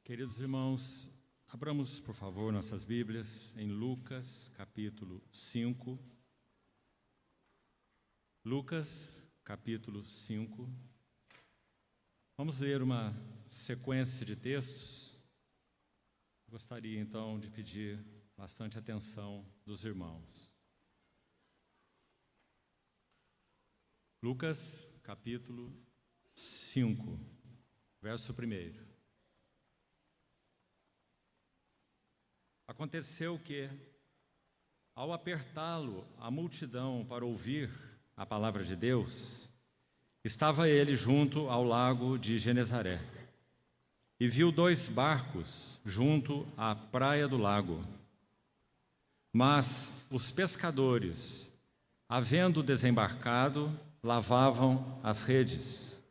Queridos irmãos, abramos, por favor, nossas Bíblias em Lucas, capítulo 5. Lucas, capítulo 5. Vamos ler uma sequência de textos. Gostaria, então, de pedir bastante atenção dos irmãos. Lucas, capítulo 5, verso 1. Aconteceu que, ao apertá-lo a multidão para ouvir a palavra de Deus, estava ele junto ao lago de Genezaré e viu 2 barcos junto à praia do lago. Mas os pescadores, havendo desembarcado, lavavam as redes.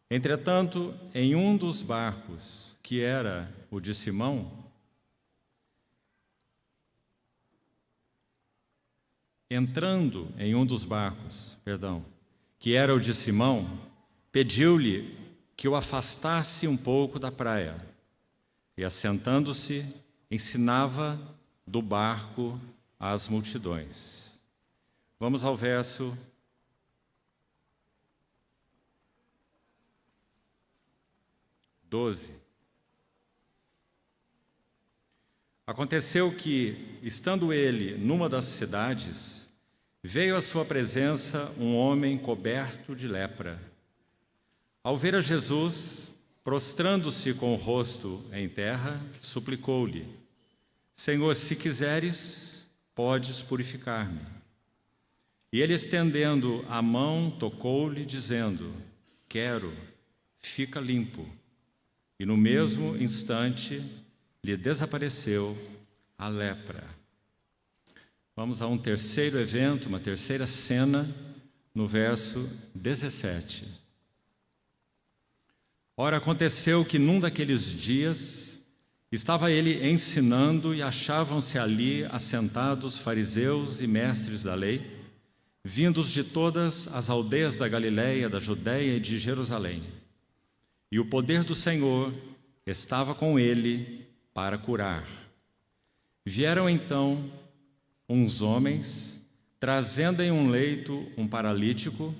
Entretanto, em um dos barcos, que era o de Simão, que era o de Simão, pediu-lhe que o afastasse um pouco da praia, e assentando-se, ensinava do barco às multidões. Vamos ao verso 12. Aconteceu que, estando ele numa das cidades, veio à sua presença um homem coberto de lepra. Ao ver a Jesus, prostrando-se com o rosto em terra, suplicou-lhe: Senhor, se quiseres, podes purificar-me. E ele, estendendo a mão, tocou-lhe, dizendo: Quero, fica limpo. E no mesmo instante lhe desapareceu a lepra. Vamos a um terceiro evento, uma terceira cena, no verso 17. Ora, aconteceu que num daqueles dias estava ele ensinando e achavam-se ali assentados fariseus e mestres da lei, vindos de todas as aldeias da Galiléia, da Judéia e de Jerusalém. E o poder do Senhor estava com ele para curar. Vieram então uns homens, trazendo em um leito um paralítico,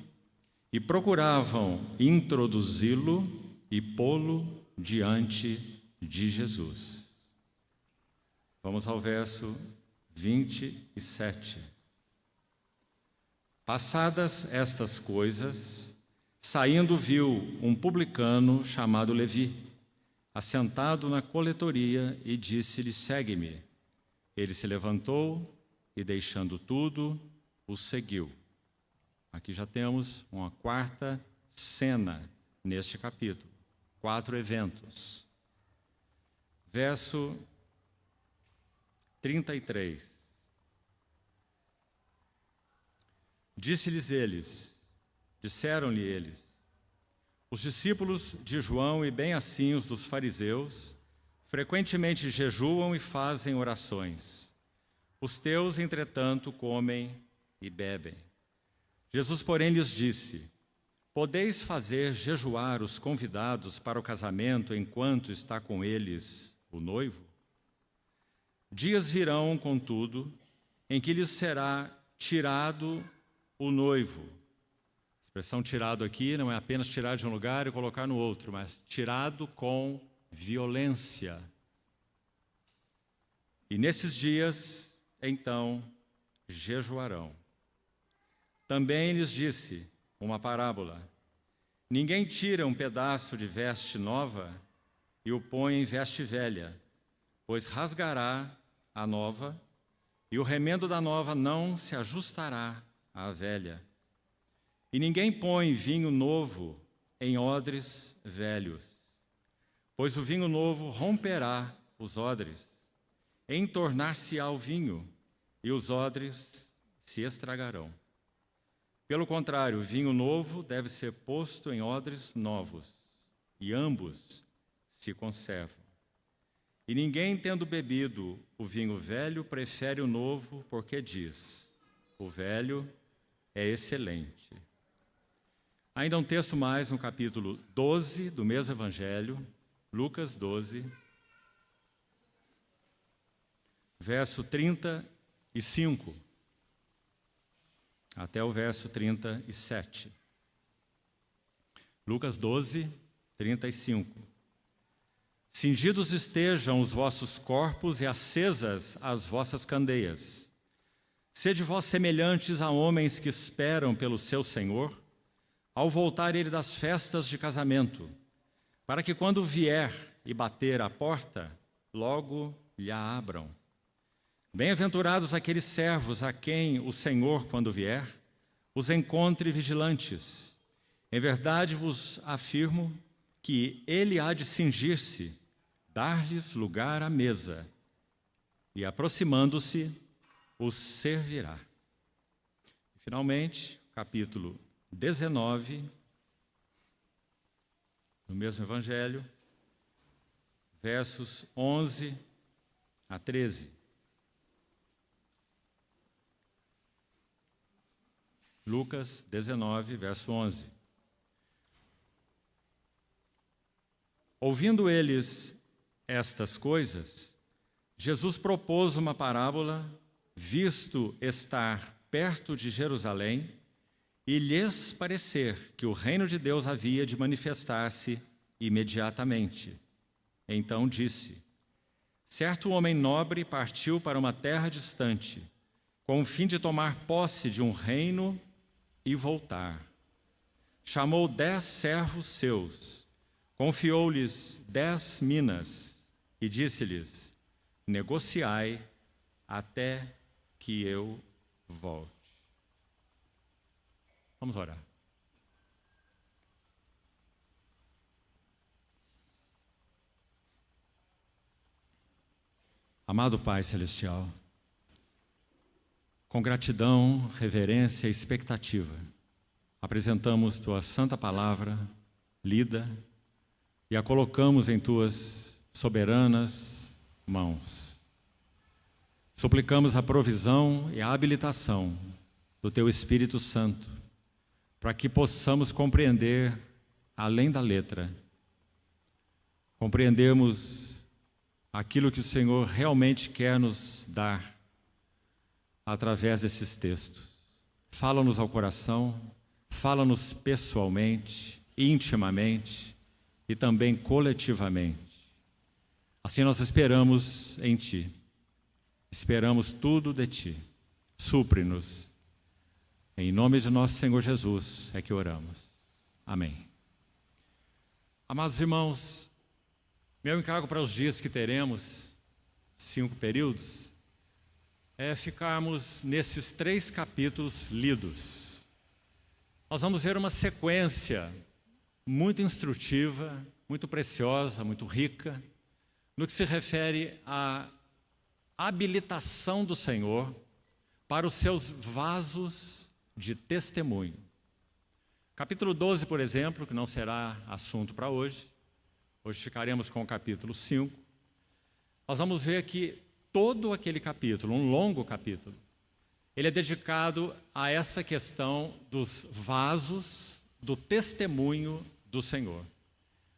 e procuravam introduzi-lo e pô-lo diante de Jesus. Vamos ao verso 27. Passadas estas coisas, saindo viu um publicano chamado Levi, assentado na coletoria, e disse-lhe: Segue-me. Ele se levantou e, deixando tudo, o seguiu. Aqui já temos uma quarta cena neste capítulo. 4 eventos. Verso 33. Disseram-lhe eles: os discípulos de João e bem assim os dos fariseus frequentemente jejuam e fazem orações. Os teus, entretanto, comem e bebem. Jesus, porém, lhes disse: podeis fazer jejuar os convidados para o casamento enquanto está com eles o noivo? Dias virão, contudo, em que lhes será tirado o noivo. A expressão tirado aqui não é apenas tirar de um lugar e colocar no outro, mas tirado com violência. E nesses dias, então, jejuarão. Também lhes disse uma parábola: ninguém tira um pedaço de veste nova e o põe em veste velha, pois rasgará a nova, e o remendo da nova não se ajustará à velha. E ninguém põe vinho novo em odres velhos, pois o vinho novo romperá os odres, entornar-se-á o vinho, e os odres se estragarão. Pelo contrário, o vinho novo deve ser posto em odres novos, e ambos se conservam. E ninguém, tendo bebido o vinho velho, prefere o novo, porque diz: o velho é excelente. Ainda um texto mais no capítulo 12 do mesmo Evangelho, Lucas 12, verso 35, até o verso 37. Lucas 12, 35. Cingidos estejam os vossos corpos e acesas as vossas candeias. Sede vós semelhantes a homens que esperam pelo seu Senhor, ao voltar ele das festas de casamento, para que quando vier e bater à porta, logo lhe abram. Bem-aventurados aqueles servos a quem o Senhor, quando vier, os encontre vigilantes. Em verdade vos afirmo que ele há de cingir-se, dar-lhes lugar à mesa, e aproximando-se, os servirá. Finalmente, capítulo 19, no mesmo Evangelho, versos 11 a 13. Lucas 19, verso 11. Ouvindo eles estas coisas, Jesus propôs uma parábola, visto estar perto de Jerusalém, e lhes parecer que o reino de Deus havia de manifestar-se imediatamente. Então disse: certo homem nobre partiu para uma terra distante, com o fim de tomar posse de um reino e voltar. Chamou 10 servos seus, confiou-lhes 10 minas e disse-lhes: negociai até que eu volte. Vamos orar. Amado Pai Celestial, com gratidão, reverência e expectativa, apresentamos Tua Santa Palavra, lida, e a colocamos em Tuas soberanas mãos. Suplicamos a provisão e a habilitação do Teu Espírito Santo, para que possamos compreender além da letra, compreendermos aquilo que o Senhor realmente quer nos dar através desses textos. Fala-nos ao coração, fala-nos pessoalmente, intimamente e também coletivamente. Assim nós esperamos em Ti, esperamos tudo de Ti. Supre-nos. Em nome de nosso Senhor Jesus é que oramos. Amém. Amados irmãos, meu encargo para os dias que teremos, 5 períodos, é ficarmos nesses 3 capítulos lidos. Nós vamos ver uma sequência muito instrutiva, muito preciosa, muito rica, no que se refere à habilitação do Senhor para os seus vasos de testemunho. Capítulo 12, por exemplo, que não será assunto para hoje, hoje ficaremos com o capítulo 5, nós vamos ver que todo aquele capítulo, um longo capítulo, ele é dedicado a essa questão dos vasos do testemunho do Senhor.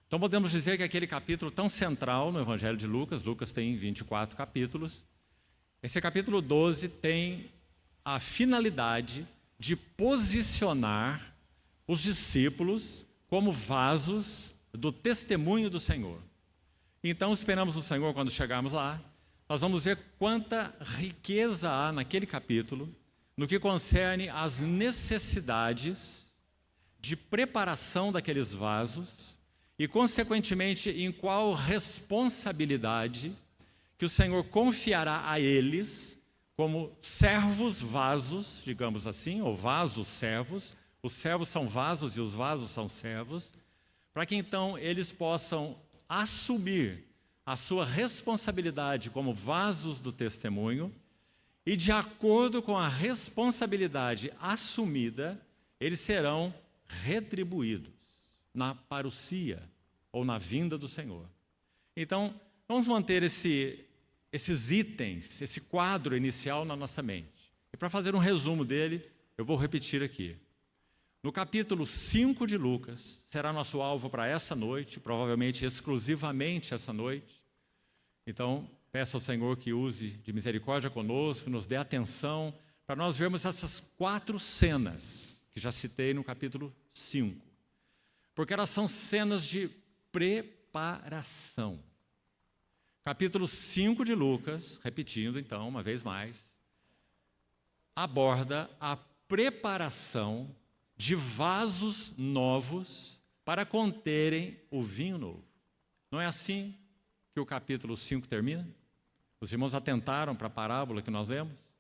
Então podemos dizer que aquele capítulo tão central no Evangelho de Lucas, Lucas tem 24 capítulos, esse capítulo 12 tem a finalidade de posicionar os discípulos como vasos do testemunho do Senhor. Então esperamos o Senhor, quando chegarmos lá, nós vamos ver quanta riqueza há naquele capítulo, no que concerne às necessidades de preparação daqueles vasos e, consequentemente, em qual responsabilidade que o Senhor confiará a eles como servos vasos, digamos assim, ou vasos servos. Os servos são vasos e os vasos são servos, para que então eles possam assumir a sua responsabilidade como vasos do testemunho e, de acordo com a responsabilidade assumida, eles serão retribuídos na parousia ou na vinda do Senhor. Então, vamos manter esses itens, esse quadro inicial na nossa mente. E para fazer um resumo dele, eu vou repetir aqui. No capítulo 5 de Lucas, será nosso alvo para essa noite, provavelmente exclusivamente essa noite. Então, peço ao Senhor que use de misericórdia conosco, nos dê atenção, para nós vermos essas 4 cenas que já citei no capítulo 5. Porque elas são cenas de preparação. Capítulo 5 de Lucas, repetindo então, uma vez mais, aborda a preparação de vasos novos para conterem o vinho novo. Não é assim que o capítulo 5 termina? Os irmãos atentaram para a parábola que nós lemos?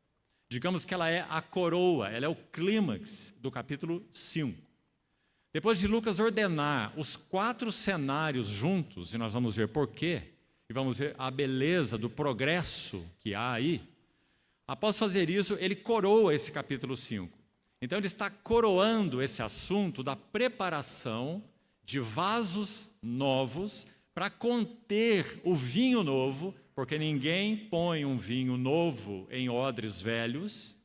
Digamos que ela é a coroa, ela é o clímax do capítulo 5. Depois de Lucas ordenar os 4 cenários juntos, e nós vamos ver por quê, e vamos ver a beleza do progresso que há aí, após fazer isso, ele coroa esse capítulo 5. Então ele está coroando esse assunto da preparação de vasos novos para conter o vinho novo, porque ninguém põe um vinho novo em odres velhos.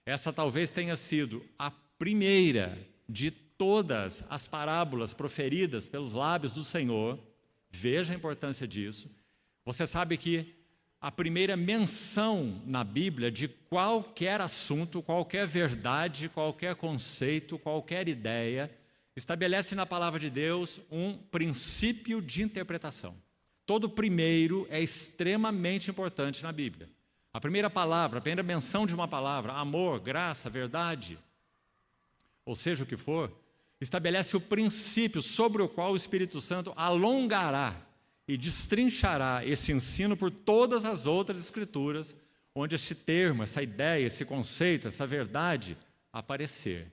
Essa talvez tenha sido a primeira de todas as parábolas proferidas pelos lábios do Senhor. Veja a importância disso. Você sabe que a primeira menção na Bíblia de qualquer assunto, qualquer verdade, qualquer conceito, qualquer ideia, estabelece na palavra de Deus um princípio de interpretação. Todo primeiro é extremamente importante na Bíblia. A primeira palavra, a primeira menção de uma palavra, amor, graça, verdade, ou seja o que for, estabelece o princípio sobre o qual o Espírito Santo alongará e destrinchará esse ensino por todas as outras escrituras, onde esse termo, essa ideia, esse conceito, essa verdade aparecer.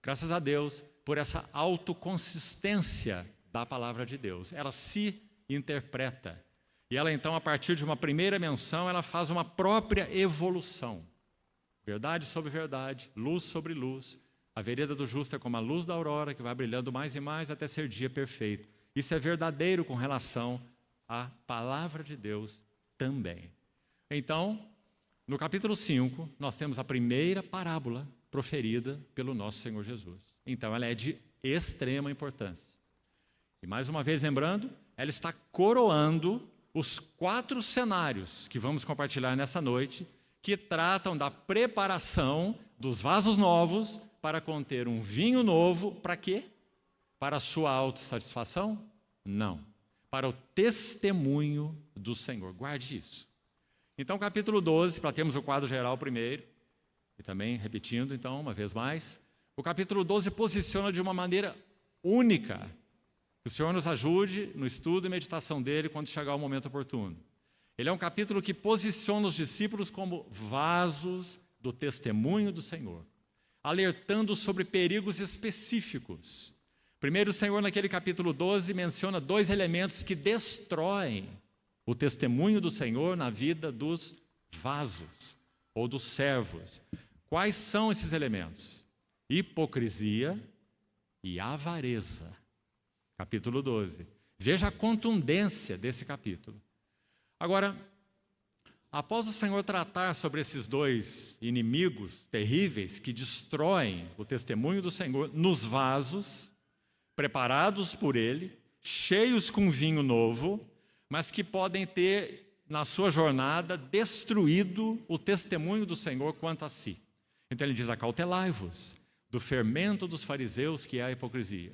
Graças a Deus por essa autoconsistência da palavra de Deus. Ela se interpreta. E ela então, a partir de uma primeira menção, ela faz uma própria evolução. Verdade sobre verdade, luz sobre luz. A vereda do justo é como a luz da aurora, que vai brilhando mais e mais até ser dia perfeito. Isso é verdadeiro com relação à palavra de Deus também. Então, no capítulo 5, nós temos a primeira parábola proferida pelo nosso Senhor Jesus. Então, ela é de extrema importância. E mais uma vez lembrando, ela está coroando os 4 cenários que vamos compartilhar nessa noite, que tratam da preparação dos vasos novos para conter um vinho novo, para quê? Para a sua autossatisfação? Não. Para o testemunho do Senhor. Guarde isso. Então, capítulo 12, para termos o quadro geral primeiro, e também repetindo, então, uma vez mais, o capítulo 12 posiciona de uma maneira única. Que o Senhor nos ajude no estudo e meditação dele quando chegar o momento oportuno. Ele é um capítulo que posiciona os discípulos como vasos do testemunho do Senhor, alertando sobre perigos específicos. Primeiro, o Senhor, naquele capítulo 12, menciona 2 elementos que destroem o testemunho do Senhor na vida dos vasos ou dos servos. Quais são esses elementos? Hipocrisia e avareza. Capítulo 12. Veja a contundência desse capítulo. Agora, após o Senhor tratar sobre esses 2 inimigos terríveis que destroem o testemunho do Senhor nos vasos, preparados por Ele, cheios com vinho novo, mas que podem ter, na sua jornada, destruído o testemunho do Senhor quanto a si. Então ele diz, acautelai-vos do fermento dos fariseus, que é a hipocrisia.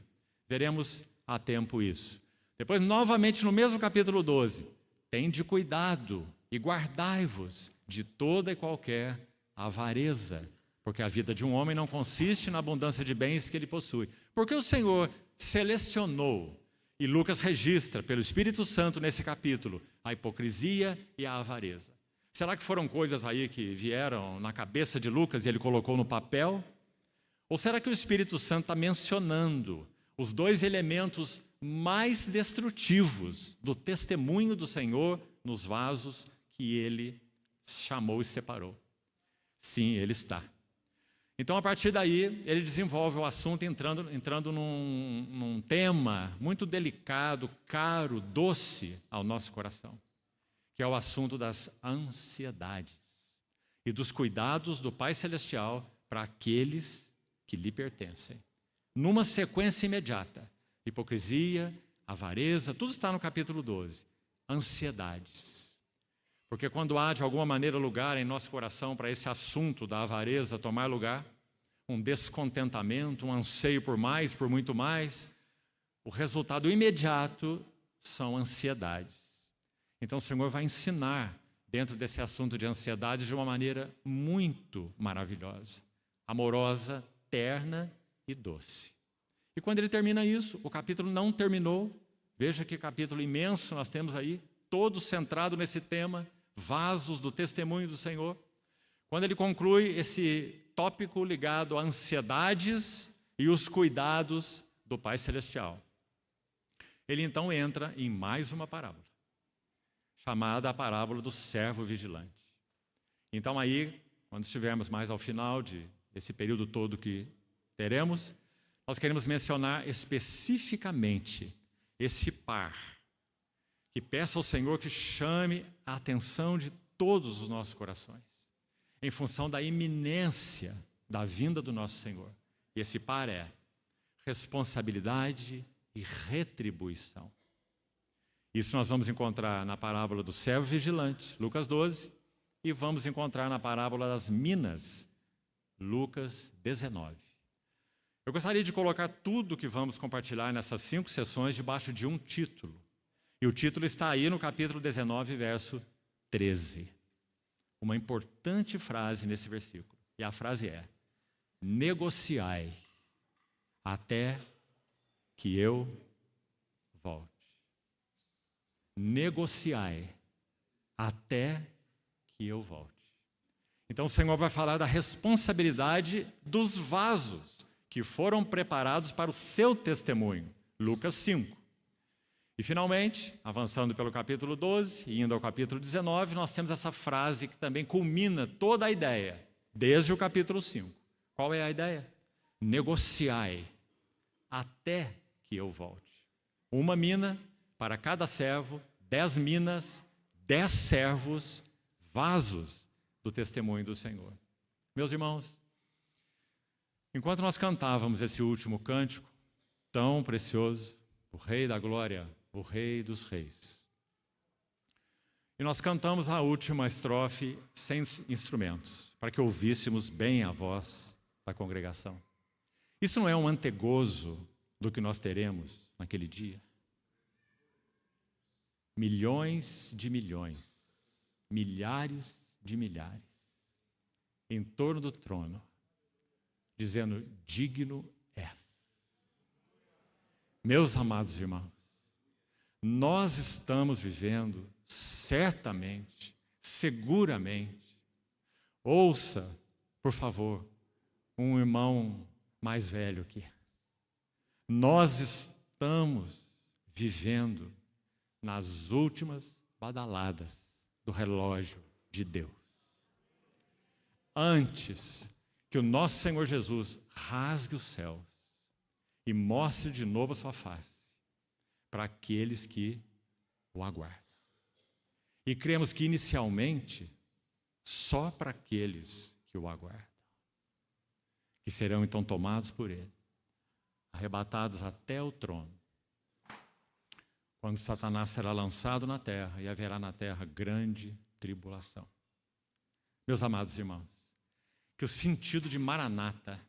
Veremos a tempo isso. Depois, novamente, no mesmo capítulo 12, tende cuidado e guardai-vos de toda e qualquer avareza, porque a vida de um homem não consiste na abundância de bens que ele possui. Porque o Senhor selecionou, e Lucas registra pelo Espírito Santo nesse capítulo, a hipocrisia e a avareza. Será que foram coisas aí que vieram na cabeça de Lucas e ele colocou no papel? Ou será que o Espírito Santo está mencionando os 2 elementos mais destrutivos do testemunho do Senhor nos vasos que ele chamou e separou? Sim, ele está. Então, a partir daí, ele desenvolve o assunto entrando num tema muito delicado, caro, doce ao nosso coração, que é o assunto das ansiedades e dos cuidados do Pai Celestial para aqueles que lhe pertencem. numa sequência imediata. Hipocrisia, avareza, tudo está no capítulo 12. Ansiedades. Porque quando há, de alguma maneira, lugar em nosso coração para esse assunto da avareza tomar lugar, um descontentamento, um anseio por mais, por muito mais, o resultado imediato são ansiedades. Então o Senhor vai ensinar dentro desse assunto de ansiedade de uma maneira muito maravilhosa, amorosa, terna e doce. E quando ele termina isso, o capítulo não terminou. Veja que capítulo imenso nós temos aí, todo centrado nesse tema, vasos do testemunho do Senhor. Quando ele conclui esse tópico ligado a ansiedades e os cuidados do Pai Celestial, ele então entra em mais uma parábola, chamada a parábola do servo vigilante. Então aí, quando estivermos mais ao final desse período todo que teremos, nós queremos mencionar especificamente esse par, que peça ao Senhor que chame a atenção de todos os nossos corações, em função da iminência da vinda do nosso Senhor. E esse par é responsabilidade e retribuição. Isso nós vamos encontrar na parábola do servo vigilante, Lucas 12, e vamos encontrar na parábola das minas, Lucas 19. Eu gostaria de colocar tudo que vamos compartilhar nessas 5 sessões debaixo de um título. E o título está aí no capítulo 19, verso 13. Uma importante frase nesse versículo. E a frase é: negociai até que eu volte. Negociai até que eu volte. Então o Senhor vai falar da responsabilidade dos vasos que foram preparados para o seu testemunho. Lucas 5. E finalmente, avançando pelo capítulo 12 e indo ao capítulo 19, nós temos essa frase que também culmina toda a ideia, desde o capítulo 5. Qual é a ideia? Negociai até que eu volte. Uma mina para cada servo, 10 minas, 10 servos, vasos do testemunho do Senhor. Meus irmãos, enquanto nós cantávamos esse último cântico, tão precioso, o Rei da Glória, o Rei dos Reis, e nós cantamos a última estrofe sem instrumentos, para que ouvíssemos bem a voz da congregação. Isso não é um antegozo do que nós teremos naquele dia? Milhões de milhões, milhares de milhares, em torno do trono, dizendo: digno és. Meus amados irmãos, nós estamos vivendo certamente, seguramente. Ouça, por favor, um irmão mais velho aqui. Nós estamos vivendo nas últimas badaladas do relógio de Deus. Antes que o nosso Senhor Jesus rasgue os céus e mostre de novo a sua face para aqueles que o aguardam. E cremos que inicialmente só para aqueles que o aguardam, que serão então tomados por ele, arrebatados até o trono, quando Satanás será lançado na terra e haverá na terra grande tribulação. Meus amados irmãos, que o sentido de Maranata,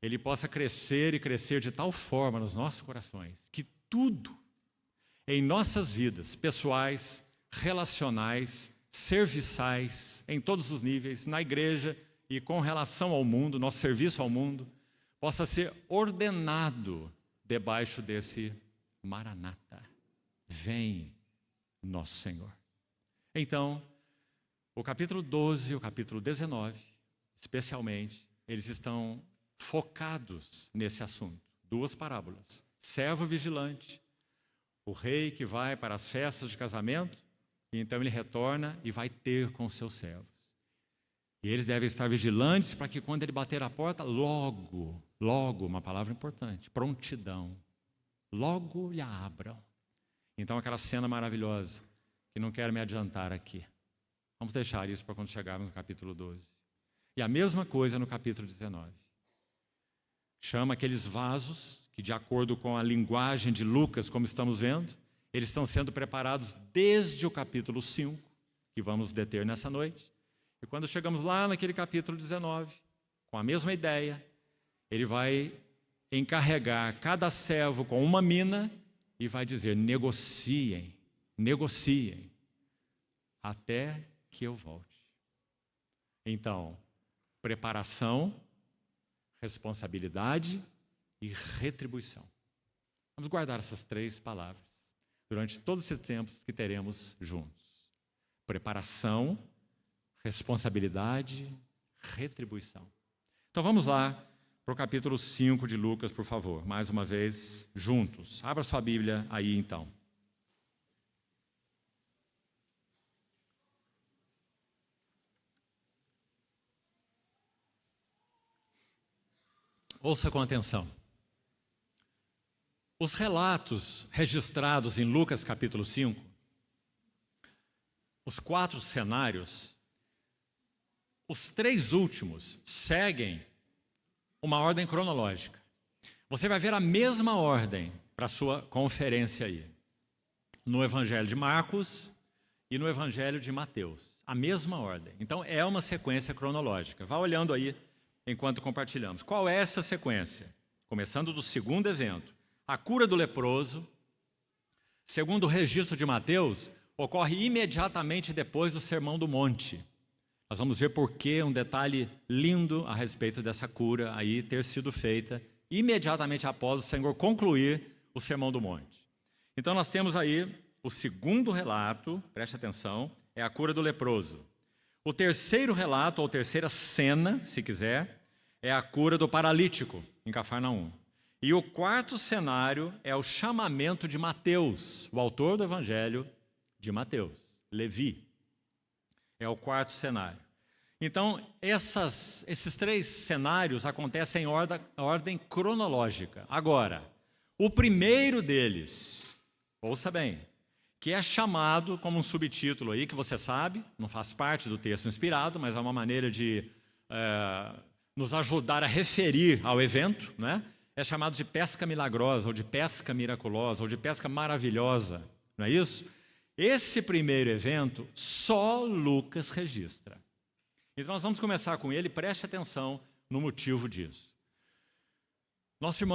ele possa crescer e crescer de tal forma nos nossos corações, que tudo em nossas vidas, pessoais, relacionais, serviçais, em todos os níveis, na igreja e com relação ao mundo, nosso serviço ao mundo, possa ser ordenado debaixo desse Maranata. Vem, nosso Senhor. Então, o capítulo 12 e o capítulo 19, especialmente, eles estão focados nesse assunto. 2 parábolas. Servo vigilante, o rei que vai para as festas de casamento, e então ele retorna e vai ter com os seus servos. E eles devem estar vigilantes para que quando ele bater a porta, logo, uma palavra importante, prontidão, logo lhe abram. Então aquela cena maravilhosa, que não quero me adiantar aqui. Vamos deixar isso para quando chegarmos no capítulo 12. E a mesma coisa no capítulo 19. chama aqueles vasos que, de acordo com a linguagem de Lucas, como estamos vendo, eles estão sendo preparados desde o capítulo 5, que vamos deter nessa noite. E quando chegamos lá naquele capítulo 19, com a mesma ideia, ele vai encarregar cada servo com uma mina e vai dizer: negociem, negociem, até que eu volte. Então, preparação, responsabilidade e retribuição. Vamos guardar essas 3 palavras durante todos esses tempos que teremos juntos. Preparação, responsabilidade, retribuição. Então vamos lá para o capítulo 5 de Lucas, por favor. Mais uma vez, juntos. Abra sua Bíblia aí, então. Ouça com atenção. Os relatos registrados em Lucas capítulo 5, os 4 cenários, os 3 últimos seguem uma ordem cronológica. Você vai ver a mesma ordem para a sua conferência aí, no Evangelho de Marcos e no Evangelho de Mateus. A mesma ordem. Então é uma sequência cronológica. Vá olhando aí enquanto compartilhamos. Qual é essa sequência? Começando do segundo evento. A cura do leproso, segundo o registro de Mateus, ocorre imediatamente depois do Sermão do Monte. Nós vamos ver por que um detalhe lindo a respeito dessa cura aí ter sido feita imediatamente após o Senhor concluir o Sermão do Monte. Então nós temos aí o segundo relato, preste atenção, é a cura do leproso. O terceiro relato, ou terceira cena, se quiser, é a cura do paralítico, em Cafarnaum. E o quarto cenário é o chamamento de Mateus, o autor do Evangelho de Mateus, Levi. É o quarto cenário. Então, esses 3 cenários acontecem em ordem cronológica. Agora, o primeiro deles, ouça bem, que é chamado como um subtítulo aí, que você sabe, não faz parte do texto inspirado, mas é uma maneira de nos ajudar a referir ao evento, né? É chamado de pesca milagrosa, ou de pesca miraculosa, ou de pesca maravilhosa, não é isso? Esse primeiro evento, só Lucas registra. Então nós vamos começar com ele, preste atenção no motivo disso. Nosso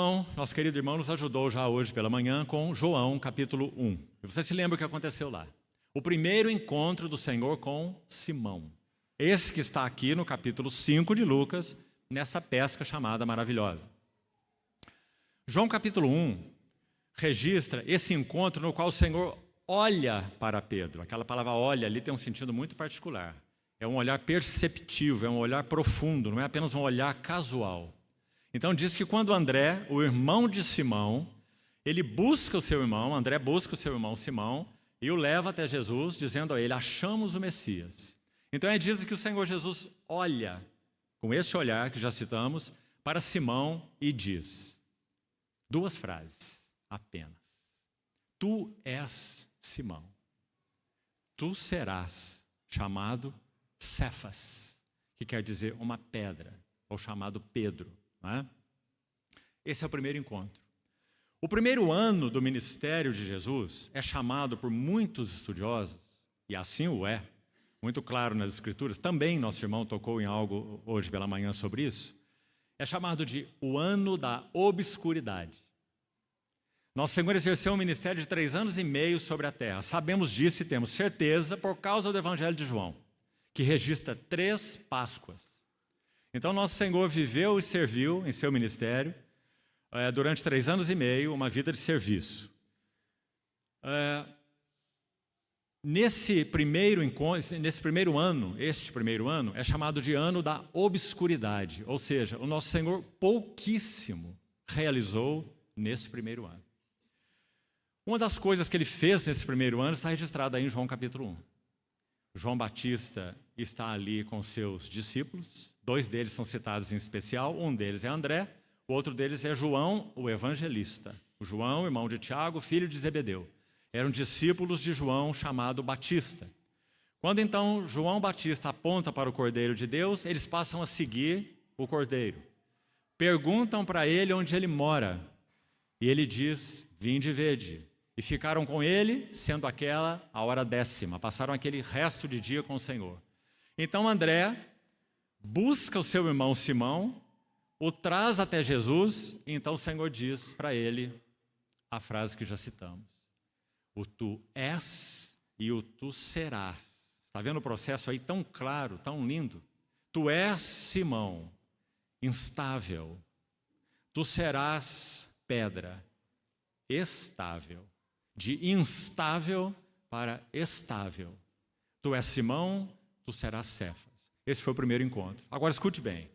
querido irmão, nos ajudou já hoje pela manhã com João, capítulo 1. E você se lembra o que aconteceu lá? O primeiro encontro do Senhor com Simão. Esse que está aqui no capítulo 5 de Lucas, nessa pesca chamada maravilhosa. João capítulo 1 registra esse encontro no qual o Senhor olha para Pedro. Aquela palavra olha ali tem um sentido muito particular. É um olhar perceptivo, é um olhar profundo, não é apenas um olhar casual. Então diz que quando André, o irmão de Simão, ele busca o seu irmão, André busca o seu irmão Simão e o leva até Jesus, dizendo a ele: achamos o Messias. Então diz que o Senhor Jesus olha, com este olhar que já citamos, para Simão e diz 2 frases apenas. Tu és Simão, tu serás chamado Cefas, que quer dizer uma pedra, ou chamado Pedro. Não é? Esse é o primeiro encontro. O primeiro ano do ministério de Jesus é chamado por muitos estudiosos, e assim o é, muito claro nas Escrituras, também nosso irmão tocou em algo hoje pela manhã sobre isso, é chamado de o ano da obscuridade. Nosso Senhor exerceu um ministério de 3 anos e meio sobre a terra. Sabemos disso e temos certeza por causa do Evangelho de João, que registra 3 Páscoas. Então, nosso Senhor viveu e serviu em seu ministério durante 3 anos e meio, uma vida de serviço. Este primeiro ano é chamado de ano da obscuridade, ou seja, o nosso Senhor pouquíssimo realizou nesse primeiro ano. Uma das coisas que ele fez nesse primeiro ano está registrada aí em João capítulo 1. João Batista está ali com seus discípulos, 2 deles são citados em especial, um deles é André, o outro deles é João, o evangelista. O João, irmão de Tiago, filho de Zebedeu. Eram discípulos de João chamado Batista. Quando então João Batista aponta para o Cordeiro de Deus, eles passam a seguir o Cordeiro. perguntam para ele onde ele mora. E ele diz: vinde e vede. E ficaram com ele, sendo aquela a hora 10ª. Passaram aquele resto de dia com o Senhor. Então André busca o seu irmão Simão, o traz até Jesus, e então o Senhor diz para ele a frase que já citamos: o tu és e o tu serás. Está vendo o processo aí tão claro, tão lindo? Tu és Simão, instável. Tu serás pedra, estável. De instável para estável. Tu és Simão, tu serás Cefas. Esse foi o primeiro encontro. Agora escute bem.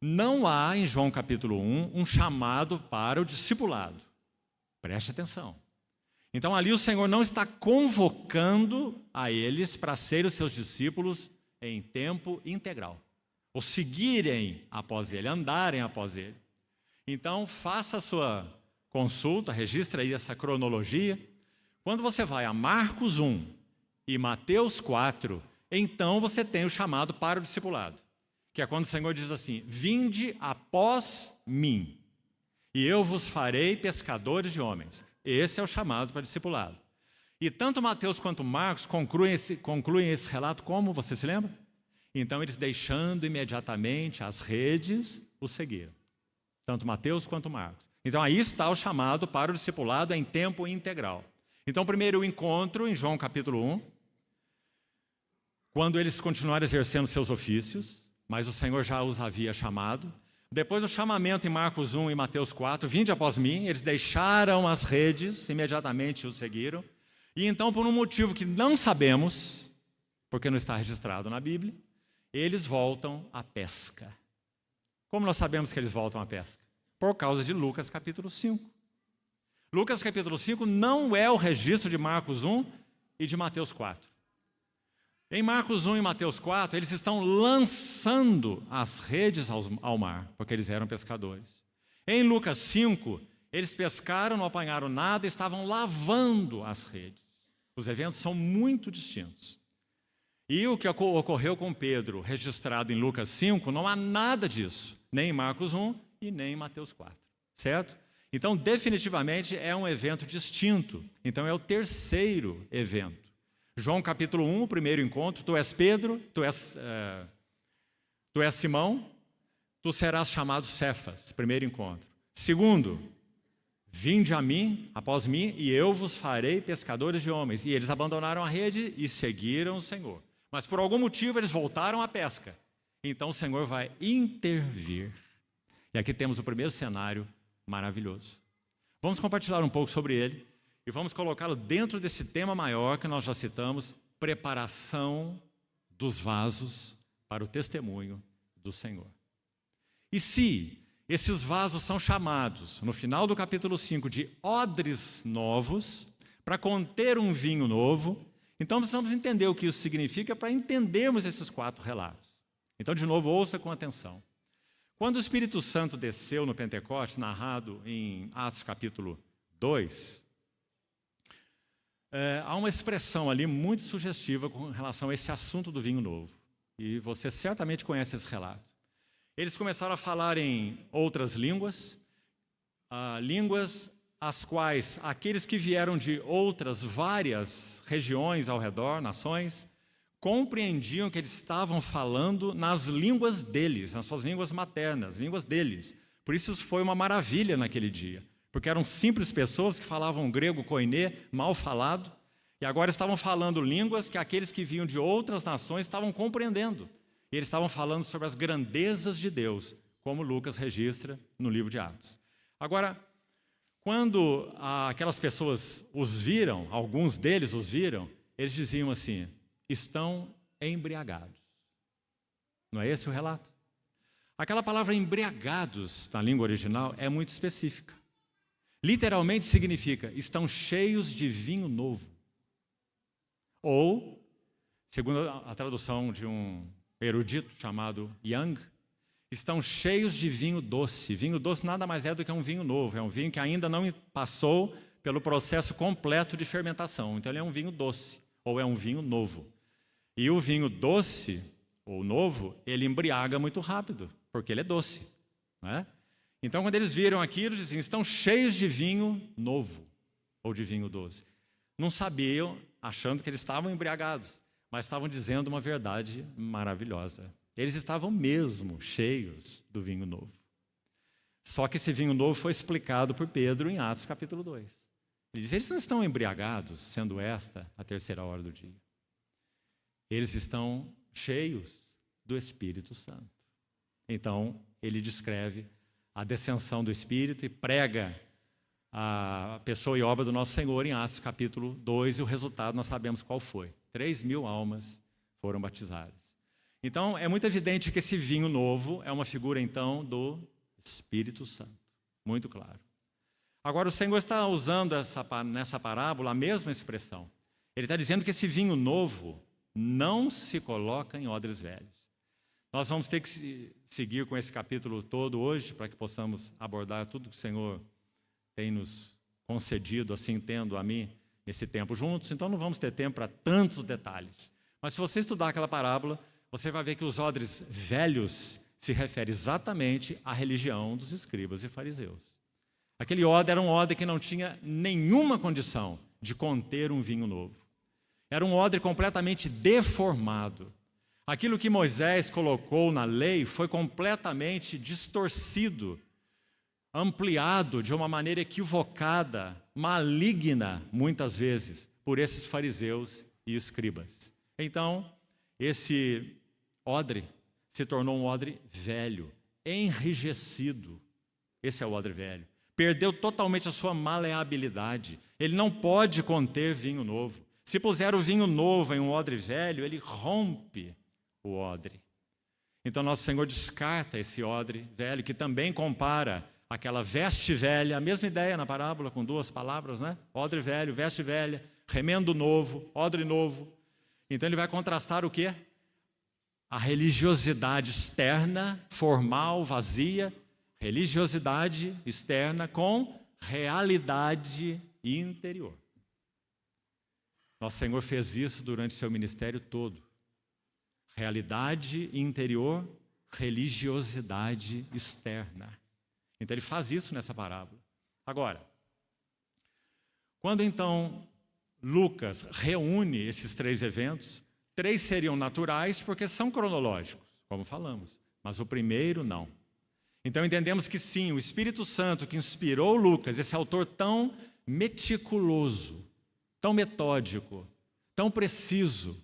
Não há em João capítulo 1 um chamado para o discipulado. Preste atenção. Então ali o Senhor não está convocando a eles para serem os seus discípulos em tempo integral. Ou seguirem após ele, andarem após ele. Então faça a sua consulta, registre aí essa cronologia. Quando você vai a Marcos 1 e Mateus 4, então você tem o chamado para o discipulado. Que é quando o Senhor diz assim: vinde após mim, e eu vos farei pescadores de homens. Esse é o chamado para o discipulado. E tanto Mateus quanto Marcos concluem esse relato como, você se lembra? Então eles, deixando imediatamente as redes, o seguiram. Tanto Mateus quanto Marcos. Então aí está o chamado para o discipulado em tempo integral. Então primeiro o encontro em João capítulo 1, quando eles continuaram exercendo seus ofícios, mas o Senhor já os havia chamado. Depois o chamamento em Marcos 1 e Mateus 4, vinde após mim, eles deixaram as redes, imediatamente o seguiram. E então, por um motivo que não sabemos, porque não está registrado na Bíblia, eles voltam à pesca. Como nós sabemos que eles voltam à pesca? Por causa de Lucas capítulo 5. Lucas capítulo 5 não é o registro de Marcos 1 e de Mateus 4. Em Marcos 1 e Mateus 4, eles estão lançando as redes ao mar, porque eles eram pescadores. Em Lucas 5, eles pescaram, não apanharam nada e estavam lavando as redes. Os eventos são muito distintos. E o que ocorreu com Pedro, registrado em Lucas 5, não há nada disso, nem em Marcos 1 e nem em Mateus 4, certo? Então, definitivamente, é um evento distinto. Então, é o terceiro evento. João capítulo 1, o primeiro encontro: tu és Pedro, tu és Simão, tu serás chamado Cefas, primeiro encontro. Segundo, vinde a mim, após mim, e eu vos farei pescadores de homens. E eles abandonaram a rede e seguiram o Senhor. Mas por algum motivo eles voltaram à pesca. Então o Senhor vai intervir. E aqui temos o primeiro cenário maravilhoso. Vamos compartilhar um pouco sobre ele e vamos colocá-lo dentro desse tema maior que nós já citamos: preparação dos vasos para o testemunho do Senhor. E se esses vasos são chamados, no final do capítulo 5, de odres novos, para conter um vinho novo, então precisamos entender o que isso significa para entendermos esses 4 relatos. Então, de novo, ouça com atenção. Quando o Espírito Santo desceu no Pentecostes, narrado em Atos capítulo 2, há uma expressão ali muito sugestiva com relação a esse assunto do vinho novo. E você certamente conhece esse relato. Eles começaram a falar em outras línguas, línguas as quais aqueles que vieram de outras várias regiões ao redor, nações, compreendiam que eles estavam falando nas línguas deles, nas suas línguas maternas, línguas deles. Por isso foi uma maravilha naquele dia, porque eram simples pessoas que falavam grego koiné, mal falado, e agora estavam falando línguas que aqueles que vinham de outras nações estavam compreendendo. E eles estavam falando sobre as grandezas de Deus, como Lucas registra no livro de Atos. Agora, quando aquelas pessoas os viram, alguns deles os viram, eles diziam assim: estão embriagados. Não é esse o relato? Aquela palavra embriagados, na língua original, é muito específica. Literalmente significa: estão cheios de vinho novo. Ou, segundo a tradução de um erudito chamado Young, estão cheios de vinho doce. Vinho doce nada mais é do que um vinho novo. É um vinho que ainda não passou pelo processo completo de fermentação. Então ele é um vinho doce, ou é um vinho novo. E o vinho doce, ou novo, ele embriaga muito rápido, porque ele é doce, né? Então, quando eles viram aquilo, diziam, estão cheios de vinho novo, ou de vinho doce. Não sabiam, achando que eles estavam embriagados, mas estavam dizendo uma verdade maravilhosa. Eles estavam mesmo cheios do vinho novo. Só que esse vinho novo foi explicado por Pedro em Atos capítulo 2. Ele diz, eles não estão embriagados, sendo esta a terceira hora do dia. Eles estão cheios do Espírito Santo. Então, ele descreve a descensão do Espírito e prega a pessoa e obra do nosso Senhor em Atos capítulo 2, e o resultado nós sabemos qual foi. 3.000 almas foram batizadas. Então, é muito evidente que esse vinho novo é uma figura, então, do Espírito Santo. Muito claro. Agora, o Senhor está usando nessa parábola a mesma expressão. Ele está dizendo que esse vinho novo não se coloca em odres velhos. Nós vamos ter que seguir com esse capítulo todo hoje, para que possamos abordar tudo que o Senhor tem nos concedido, assim tendo a mim, nesse tempo juntos. Então, não vamos ter tempo para tantos detalhes. Mas se você estudar aquela parábola, você vai ver que os odres velhos se refere exatamente à religião dos escribas e fariseus. Aquele odre era um odre que não tinha nenhuma condição de conter um vinho novo. Era um odre completamente deformado. Aquilo que Moisés colocou na lei foi completamente distorcido, ampliado de uma maneira equivocada, maligna, muitas vezes, por esses fariseus e escribas. Então, esse odre se tornou um odre velho, enrijecido. Esse é o odre velho. Perdeu totalmente a sua maleabilidade. Ele não pode conter vinho novo. Se puser o vinho novo em um odre velho, ele rompe o odre. Então, nosso Senhor descarta esse odre velho, que também compara aquela veste velha, a mesma ideia na parábola, com duas palavras, né? Odre velho, veste velha, remendo novo, odre novo. Então, ele vai contrastar o quê? A religiosidade externa, formal, vazia, religiosidade externa com realidade interior. Nosso Senhor fez isso durante seu ministério todo. Realidade interior, religiosidade externa. Então ele faz isso nessa parábola. Agora, quando então Lucas reúne esses três eventos, três seriam naturais porque são cronológicos, como falamos, mas o primeiro não. Então entendemos que sim, o Espírito Santo que inspirou Lucas, esse autor tão meticuloso, tão metódico, tão preciso,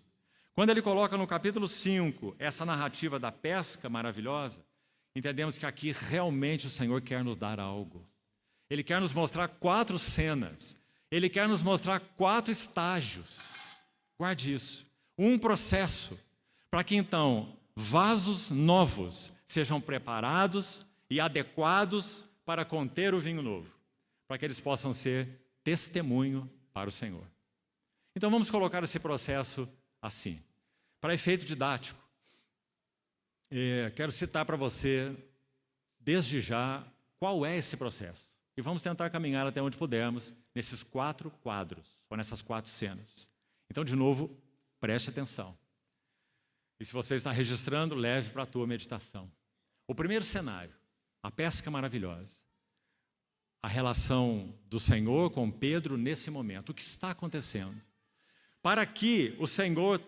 quando ele coloca no capítulo 5 essa narrativa da pesca maravilhosa, entendemos que aqui realmente o Senhor quer nos dar algo. Ele quer nos mostrar 4 cenas, ele quer nos mostrar 4 estágios. Guarde isso. Um processo para que então vasos novos sejam preparados e adequados para conter o vinho novo, para que eles possam ser testemunho para o Senhor. Então vamos colocar esse processo assim. Para efeito didático, quero citar para você, desde já, qual é esse processo. E vamos tentar caminhar até onde pudermos, nesses 4 quadros, ou nessas 4 cenas. Então, de novo, preste atenção. E se você está registrando, leve para a tua meditação. O primeiro cenário, a pesca maravilhosa. A relação do Senhor com Pedro nesse momento. O que está acontecendo? Para que o Senhor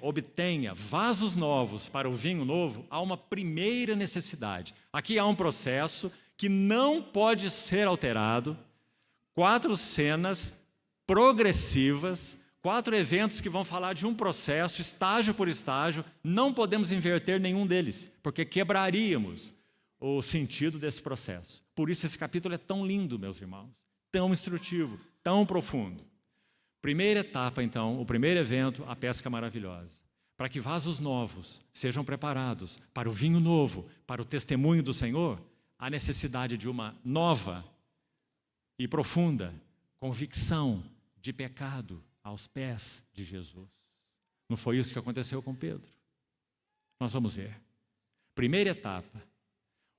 obtenha vasos novos para o vinho novo, há uma primeira necessidade. Aqui há um processo que não pode ser alterado. 4 cenas progressivas, 4 eventos que vão falar de um processo, estágio por estágio. Não podemos inverter nenhum deles, porque quebraríamos o sentido desse processo. Por isso esse capítulo é tão lindo, meus irmãos, tão instrutivo, tão profundo. Primeira etapa, então, o primeiro evento, a pesca maravilhosa. Para que vasos novos sejam preparados para o vinho novo, para o testemunho do Senhor, há necessidade de uma nova e profunda convicção de pecado aos pés de Jesus. Não foi isso que aconteceu com Pedro? Nós vamos ver. Primeira etapa,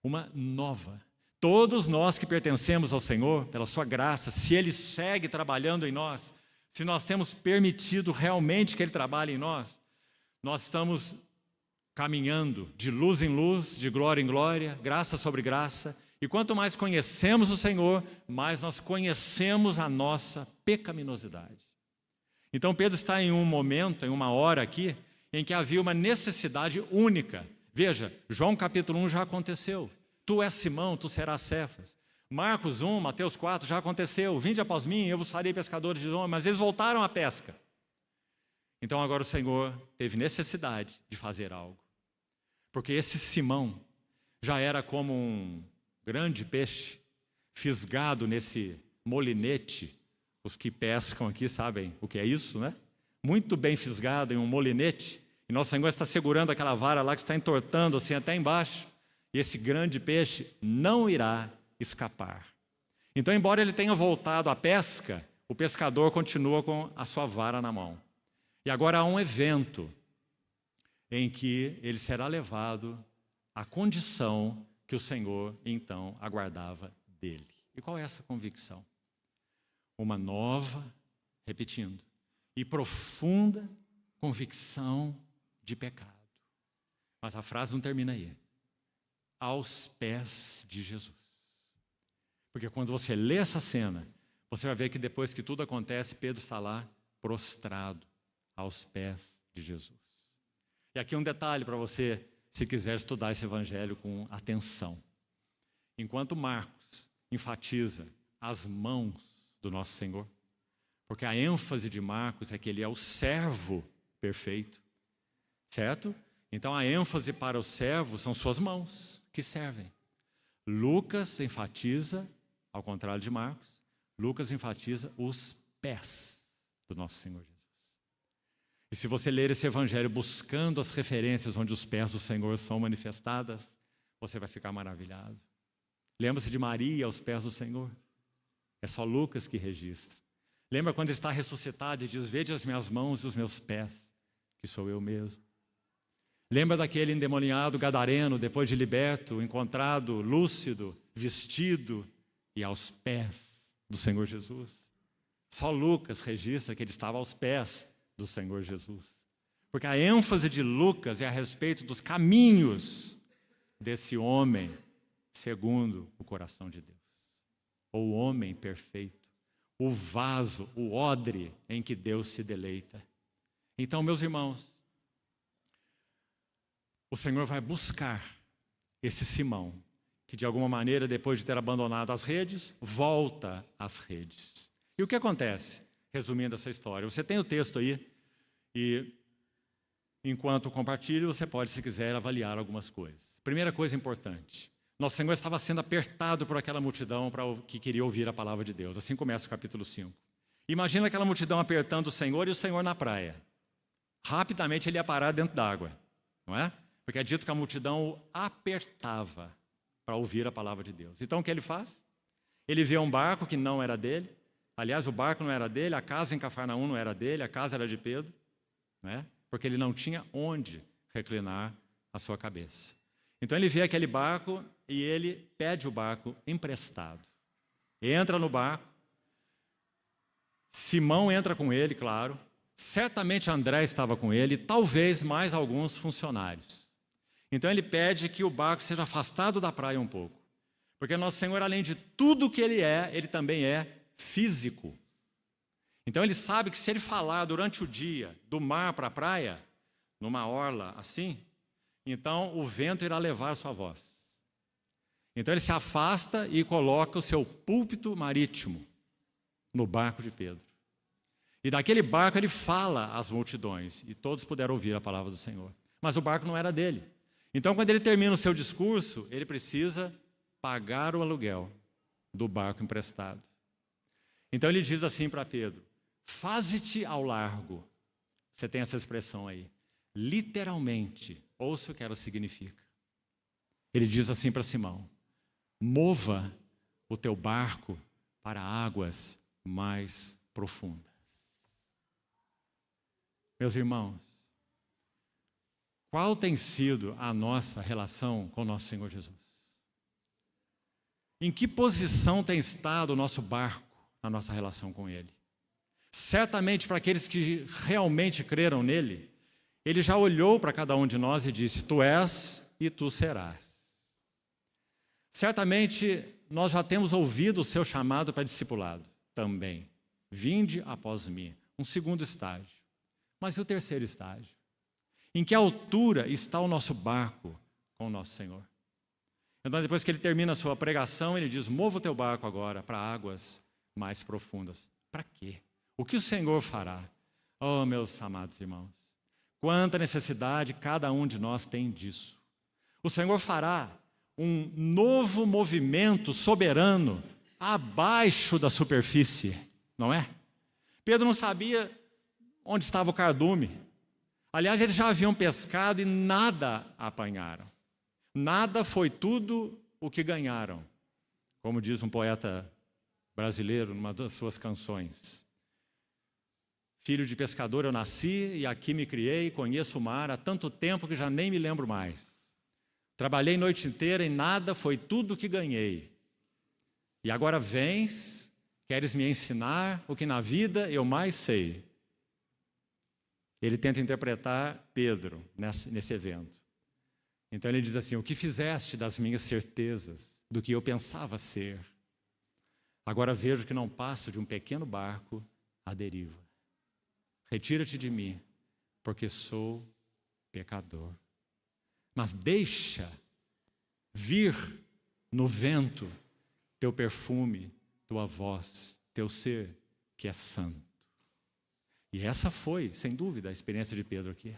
uma nova. Todos nós que pertencemos ao Senhor, pela sua graça, se Ele segue trabalhando em nós, se nós temos permitido realmente que Ele trabalhe em nós, nós estamos caminhando de luz em luz, de glória em glória, graça sobre graça, E quanto mais conhecemos o Senhor, mais nós conhecemos a nossa pecaminosidade. Então Pedro está em um momento, em uma hora aqui, em que havia uma necessidade única. Veja, João capítulo 1 já aconteceu. Tu és Simão, tu serás Cefas. Marcos 1, Mateus 4 já aconteceu. Vinde após mim, eu vos farei pescadores de homens. Mas eles voltaram à pesca. Então agora o Senhor teve necessidade de fazer algo. Porque esse Simão já era como um grande peixe fisgado nesse molinete. Os que pescam aqui sabem o que é isso, né? Muito bem fisgado em um molinete. E nosso Senhor está segurando aquela vara lá que está entortando assim até embaixo. E esse grande peixe não irá escapar. Então, embora ele tenha voltado à pesca, o pescador continua com a sua vara na mão. E agora há um evento em que ele será levado à condição que o Senhor, então, aguardava dele. E qual é essa convicção? Uma nova, repetindo, e profunda convicção de pecado. Mas a frase não termina aí. Aos pés de Jesus. Porque quando você lê essa cena, você vai ver que depois que tudo acontece, Pedro está lá prostrado aos pés de Jesus. E aqui um detalhe para você, se quiser estudar esse evangelho com atenção. Enquanto Marcos enfatiza as mãos do nosso Senhor, porque a ênfase de Marcos é que ele é o servo perfeito, certo? Então a ênfase para o servo são suas mãos que servem. Lucas enfatiza, ao contrário de Marcos, Lucas enfatiza os pés do nosso Senhor Jesus. E se você ler esse evangelho buscando as referências onde os pés do Senhor são manifestadas, você vai ficar maravilhado. Lembra-se de Maria aos pés do Senhor? É só Lucas que registra. Lembra quando está ressuscitado e diz, vede as minhas mãos e os meus pés, que sou eu mesmo. Lembra daquele endemoniado gadareno, depois de liberto, encontrado, lúcido, vestido e aos pés do Senhor Jesus? Só Lucas registra que ele estava aos pés do Senhor Jesus. Porque a ênfase de Lucas é a respeito dos caminhos desse homem segundo o coração de Deus. O homem perfeito, o vaso, o odre em que Deus se deleita. Então, meus irmãos, o Senhor vai buscar esse Simão, que de alguma maneira, depois de ter abandonado as redes, volta às redes. E o que acontece? Resumindo essa história, você tem o texto aí, e enquanto compartilho, você pode, se quiser, avaliar algumas coisas. Primeira coisa importante, nosso Senhor estava sendo apertado por aquela multidão que queria ouvir a palavra de Deus. Assim começa o capítulo 5. Imagina aquela multidão apertando o Senhor e o Senhor na praia. Rapidamente ele ia parar dentro d'água, não é? Porque é dito que a multidão o apertava para ouvir a palavra de Deus. Então o que ele faz? Ele vê um barco que não era dele. Aliás, o barco não era dele, a casa em Cafarnaum não era dele, a casa era de Pedro, né? Porque ele não tinha onde reclinar a sua cabeça. Então ele vê aquele barco e ele pede o barco emprestado. Entra no barco, Simão entra com ele, claro, certamente André estava com ele, e talvez mais alguns funcionários. Então ele pede que o barco seja afastado da praia um pouco, porque nosso Senhor, além de tudo que ele também é físico. Então ele sabe que se ele falar durante o dia do mar para a praia, numa orla assim, então o vento irá levar a sua voz. Então ele se afasta e coloca o seu púlpito marítimo no barco de Pedro. E daquele barco ele fala às multidões, e todos puderam ouvir a palavra do Senhor. Mas o barco não era dele. Então, quando ele termina o seu discurso, ele precisa pagar o aluguel do barco emprestado. Então ele diz assim para Pedro, faze-te ao largo. Você tem essa expressão aí. Literalmente, ouça o que ela significa. Ele diz assim para Simão, mova o teu barco para águas mais profundas. Meus irmãos, qual tem sido a nossa relação com o nosso Senhor Jesus? Em que posição tem estado o nosso barco na nossa relação com Ele? Certamente, para aqueles que realmente creram nele, Ele já olhou para cada um de nós e disse, tu és e tu serás. Certamente nós já temos ouvido o seu chamado para discipulado também. Vinde após mim. Um segundo estágio. Mas e o terceiro estágio? Em que altura está o nosso barco com o nosso Senhor? Então, depois que ele termina a sua pregação, ele diz: mova o teu barco agora para águas mais profundas. Para quê? O que o Senhor fará? Oh, meus amados irmãos, quanta necessidade cada um de nós tem disso. O Senhor fará um novo movimento soberano abaixo da superfície, não é? Pedro não sabia onde estava o cardume. Aliás, eles já haviam pescado e nada apanharam. Nada foi tudo o que ganharam, como diz um poeta brasileiro numa das suas canções. Filho de pescador eu nasci e aqui me criei, conheço o mar há tanto tempo que já nem me lembro mais. Trabalhei noite inteira e nada foi tudo o que ganhei. E agora vens, queres me ensinar o que na vida eu mais sei. Ele tenta interpretar Pedro nesse evento. Então ele diz assim: o que fizeste das minhas certezas, do que eu pensava ser? Agora vejo que não passo de um pequeno barco à deriva. Retira-te de mim, porque sou pecador. Mas deixa vir no vento teu perfume, tua voz, teu ser que é santo. E essa foi, sem dúvida, a experiência de Pedro aqui.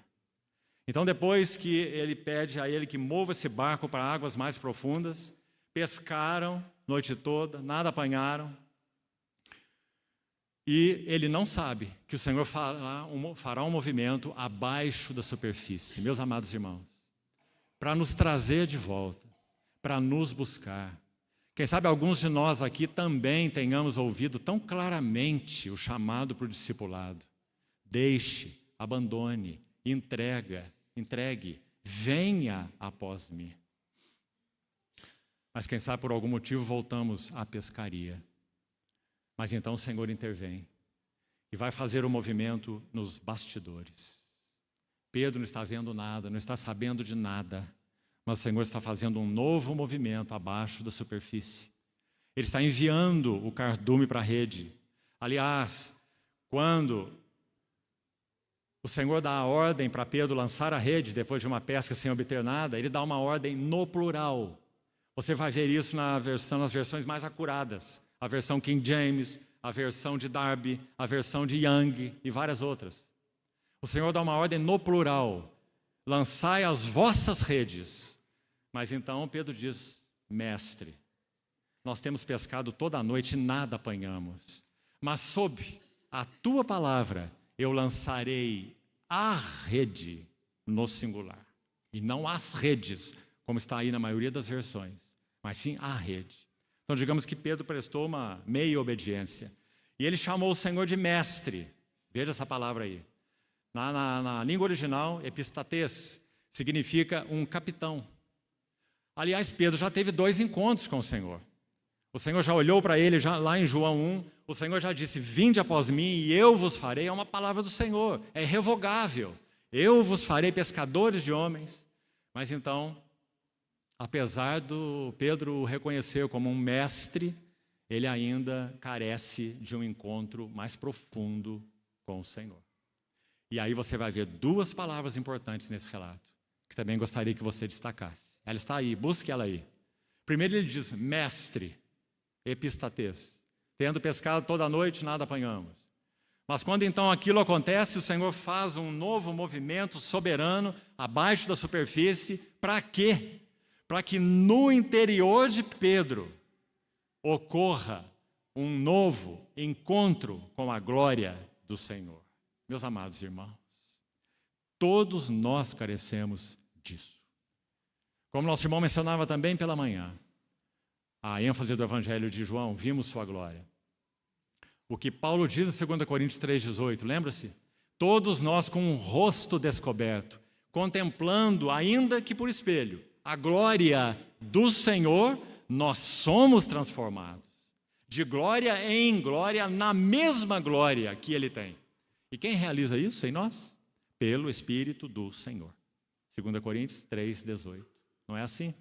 Então, depois que ele pede a ele que mova esse barco para águas mais profundas, pescaram noite toda, nada apanharam. E ele não sabe que o Senhor fará um movimento abaixo da superfície, meus amados irmãos, para nos trazer de volta, para nos buscar. Quem sabe alguns de nós aqui também tenhamos ouvido tão claramente o chamado para o discipulado. Deixe, abandone, entregue, venha após mim. Mas quem sabe por algum motivo voltamos à pescaria. Mas então o Senhor intervém e vai fazer o movimento nos bastidores. Pedro não está vendo nada, não está sabendo de nada, mas o Senhor está fazendo um novo movimento abaixo da superfície. Ele está enviando o cardume para a rede. Aliás, quando o Senhor dá a ordem para Pedro lançar a rede, depois de uma pesca sem obter nada, ele dá uma ordem no plural. Você vai ver isso nas versões mais acuradas. A versão King James, a versão de Darby, a versão de Young e várias outras. O Senhor dá uma ordem no plural. Lançai as vossas redes. Mas então Pedro diz: mestre, nós temos pescado toda a noite e nada apanhamos. Mas sob a tua palavra eu lançarei a rede no singular. E não as redes, como está aí na maioria das versões, mas sim a rede. Então digamos que Pedro prestou uma meia obediência. E ele chamou o Senhor de mestre. Veja essa palavra aí. Na língua original, epistates, significa um capitão. Aliás, Pedro já teve 2 encontros com o Senhor. O Senhor já olhou para ele, lá em João 1, o Senhor já disse: vinde após mim e eu vos farei. É uma palavra do Senhor, é irrevogável. Eu vos farei pescadores de homens. Mas então, apesar do Pedro o reconhecer como um mestre, ele ainda carece de um encontro mais profundo com o Senhor. E aí você vai ver 2 palavras importantes nesse relato, que também gostaria que você destacasse. Ela está aí, busque ela aí. Primeiro ele diz: mestre, epistates. Tendo pescado toda a noite, nada apanhamos. Mas quando então aquilo acontece, o Senhor faz um novo movimento soberano abaixo da superfície. Para quê? Para que no interior de Pedro ocorra um novo encontro com a glória do Senhor. Meus amados irmãos, todos nós carecemos disso. Como nosso irmão mencionava também pela manhã, a ênfase do Evangelho de João: vimos sua glória. O que Paulo diz em 2 Coríntios 3,18, lembra-se? Todos nós com um rosto descoberto, contemplando, ainda que por espelho, a glória do Senhor, nós somos transformados. De glória em glória, na mesma glória que Ele tem. E quem realiza isso em nós? Pelo Espírito do Senhor. 2 Coríntios 3,18. Não é assim?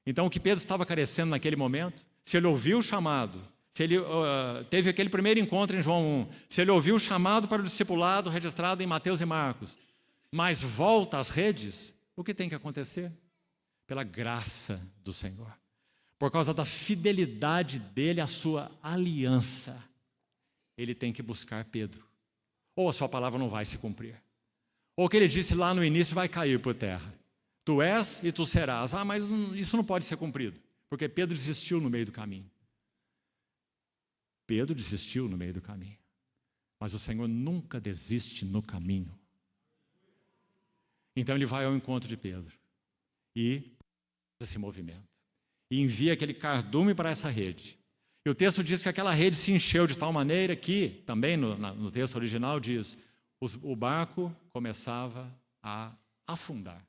Então, o que Pedro estava carecendo naquele momento, se ele ouviu o chamado, se ele teve aquele primeiro encontro em João 1, se ele ouviu o chamado para o discipulado registrado em Mateus e Marcos, mas volta às redes, o que tem que acontecer? Pela graça do Senhor, por causa da fidelidade dele à sua aliança, ele tem que buscar Pedro, ou a sua palavra não vai se cumprir, ou o que ele disse lá no início vai cair por terra. Tu és e tu serás. Mas isso não pode ser cumprido, porque Pedro desistiu no meio do caminho. Pedro desistiu no meio do caminho, mas o Senhor nunca desiste no caminho. Então ele vai ao encontro de Pedro e faz esse movimento, e envia aquele cardume para essa rede. E o texto diz que aquela rede se encheu de tal maneira que, também no texto original diz, o barco começava a afundar.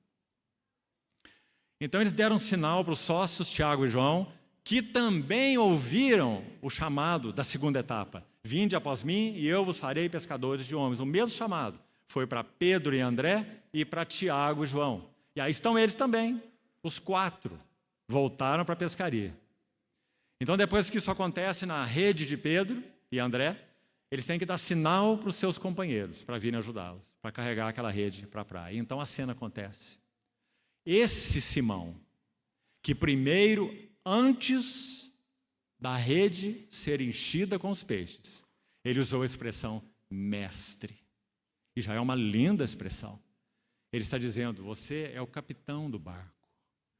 Então eles deram sinal para os sócios, Tiago e João, que também ouviram o chamado da segunda etapa. Vinde após mim e eu vos farei pescadores de homens. O mesmo chamado foi para Pedro e André e para Tiago e João. E aí estão eles também, os 4, voltaram para a pescaria. Então depois que isso acontece na rede de Pedro e André, eles têm que dar sinal para os seus companheiros, para virem ajudá-los, para carregar aquela rede para a praia. Então a cena acontece. Esse Simão, que primeiro, antes da rede ser enchida com os peixes, ele usou a expressão mestre. E já é uma linda expressão. Ele está dizendo, você é o capitão do barco.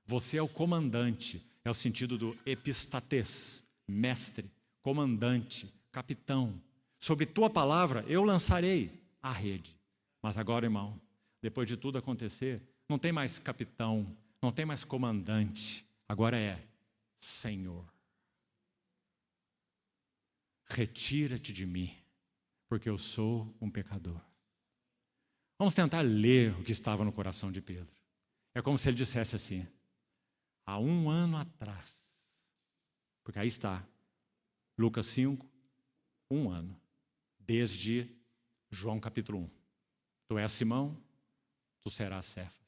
Você é o comandante. É o sentido do epistates, mestre, comandante, capitão. Sobre tua palavra eu lançarei a rede. Mas agora, irmão, depois de tudo acontecer, não tem mais capitão, não tem mais comandante, agora é Senhor. Retira-te de mim, porque eu sou um pecador. Vamos tentar ler o que estava no coração de Pedro. É como se ele dissesse assim, há 1 ano atrás, porque aí está, Lucas 5, 1 ano, desde João capítulo 1. Tu és Simão, tu serás Cefas.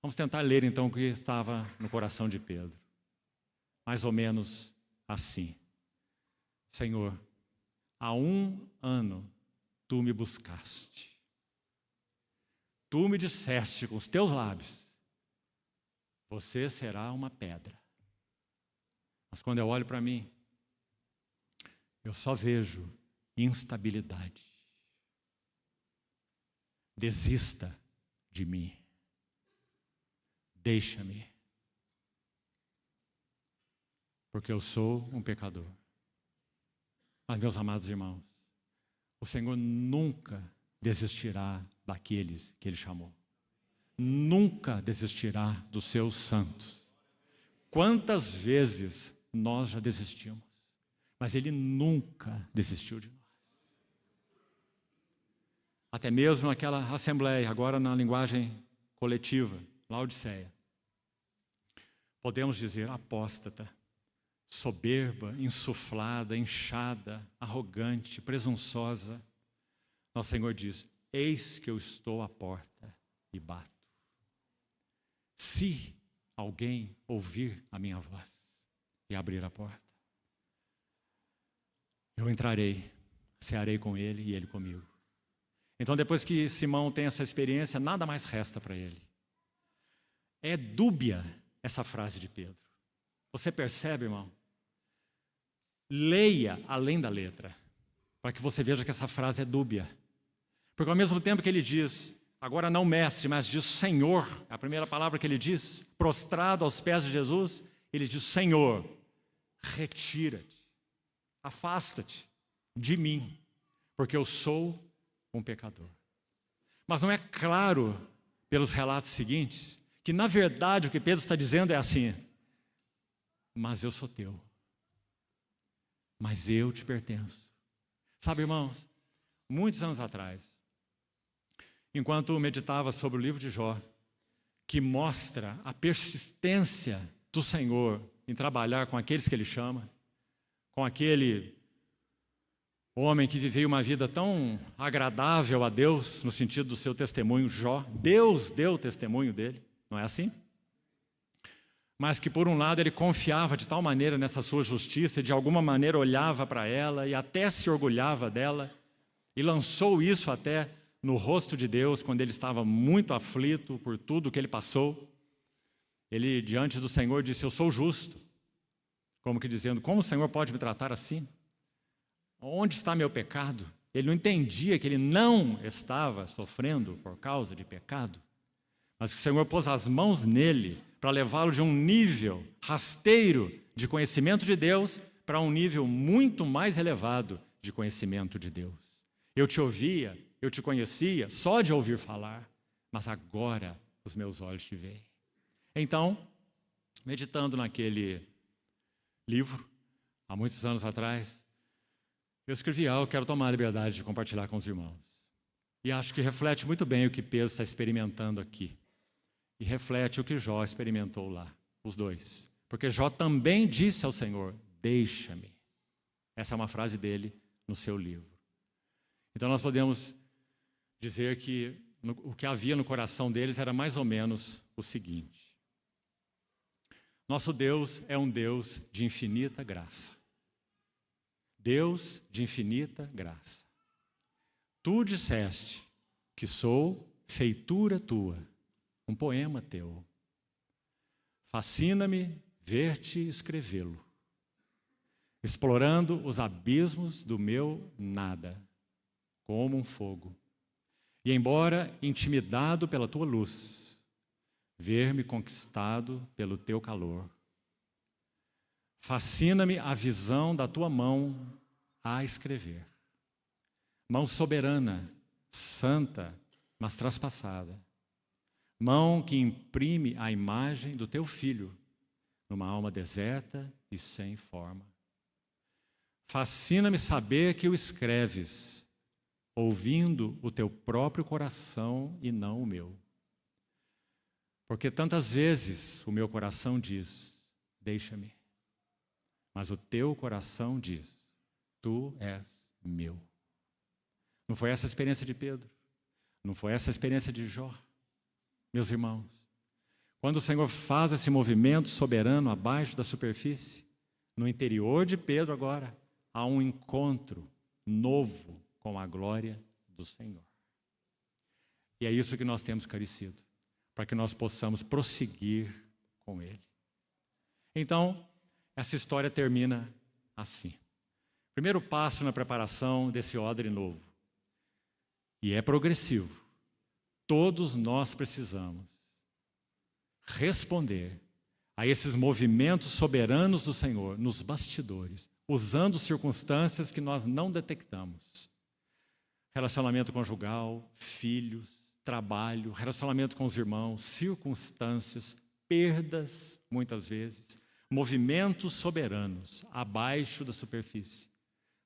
Vamos tentar ler então o que estava no coração de Pedro. Mais ou menos assim. Senhor, há 1 ano tu me buscaste. Tu me disseste com os teus lábios, você será uma pedra. Mas quando eu olho para mim, eu só vejo instabilidade. Desista de mim. Deixa-me, porque eu sou um pecador. Mas, meus amados irmãos, o Senhor nunca desistirá daqueles que Ele chamou. Nunca desistirá dos seus santos. Quantas vezes nós já desistimos, mas Ele nunca desistiu de nós. Até mesmo naquela assembleia, agora na linguagem coletiva, Laodiceia. Podemos dizer apóstata, soberba, insuflada, inchada, arrogante, presunçosa. Nosso Senhor diz, eis que eu estou à porta e bato. Se alguém ouvir a minha voz e abrir a porta, eu entrarei, cearei com ele e ele comigo. Então, depois que Simão tem essa experiência, nada mais resta para ele. É dúbia essa frase de Pedro. Você percebe, irmão? Leia além da letra, para que você veja que essa frase é dúbia. Porque ao mesmo tempo que ele diz, agora não mestre, mas diz Senhor, é a primeira palavra que ele diz, prostrado aos pés de Jesus, ele diz, Senhor, retira-te, afasta-te de mim, porque eu sou um pecador. Mas não é claro, pelos relatos seguintes, que na verdade o que Pedro está dizendo é assim, mas eu sou teu, mas eu te pertenço. Sabe, irmãos, muitos anos atrás, enquanto meditava sobre o livro de Jó, que mostra a persistência do Senhor em trabalhar com aqueles que Ele chama, com aquele homem que viveu uma vida tão agradável a Deus, no sentido do seu testemunho, Jó. Deus deu testemunho dele, não é assim? mas que por um lado ele confiava de tal maneira nessa sua justiça, de alguma maneira olhava para ela e até se orgulhava dela, e lançou isso até no rosto de Deus quando ele estava muito aflito por tudo que ele passou. Ele, diante do Senhor, disse: eu sou justo. Como que dizendo: como o Senhor pode me tratar assim? Onde está meu pecado? Ele não entendia que ele não estava sofrendo por causa de pecado, mas que o Senhor pôs as mãos nele para levá-lo de um nível rasteiro de conhecimento de Deus para um nível muito mais elevado de conhecimento de Deus. Eu te ouvia, eu te conhecia só de ouvir falar, mas agora os meus olhos te veem. Então, meditando naquele livro, há muitos anos atrás, eu escrevi algo que quero tomar a liberdade de compartilhar com os irmãos. E acho que reflete muito bem o que Pedro está experimentando aqui. E reflete o que Jó experimentou lá, os dois. Porque Jó também disse ao Senhor: deixa-me. Essa é uma frase dele no seu livro. Então nós podemos dizer que o que havia no coração deles era mais ou menos o seguinte: nosso Deus é um Deus de infinita graça. Deus de infinita graça. Tu disseste que sou feitura tua, um poema teu. Fascina-me ver-te escrevê-lo, explorando os abismos do meu nada, como um fogo. E embora intimidado pela tua luz, ver-me conquistado pelo teu calor. Fascina-me a visão da tua mão a escrever. Mão soberana, santa, mas traspassada. Mão que imprime a imagem do teu filho numa alma deserta e sem forma. Fascina-me saber que o escreves, ouvindo o teu próprio coração e não o meu. Porque tantas vezes o meu coração diz: deixa-me. Mas o teu coração diz: tu és meu. Não foi essa a experiência de Pedro? Não foi essa a experiência de Jó? Meus irmãos, quando o Senhor faz esse movimento soberano abaixo da superfície, no interior de Pedro agora, há um encontro novo com a glória do Senhor. E é isso que nós temos carecido, para que nós possamos prosseguir com Ele. Então, essa história termina assim. Primeiro passo na preparação desse odre novo. E é progressivo. Todos nós precisamos responder a esses movimentos soberanos do Senhor nos bastidores, usando circunstâncias que nós não detectamos. Relacionamento conjugal, filhos, trabalho, relacionamento com os irmãos, circunstâncias, perdas, muitas vezes, movimentos soberanos abaixo da superfície,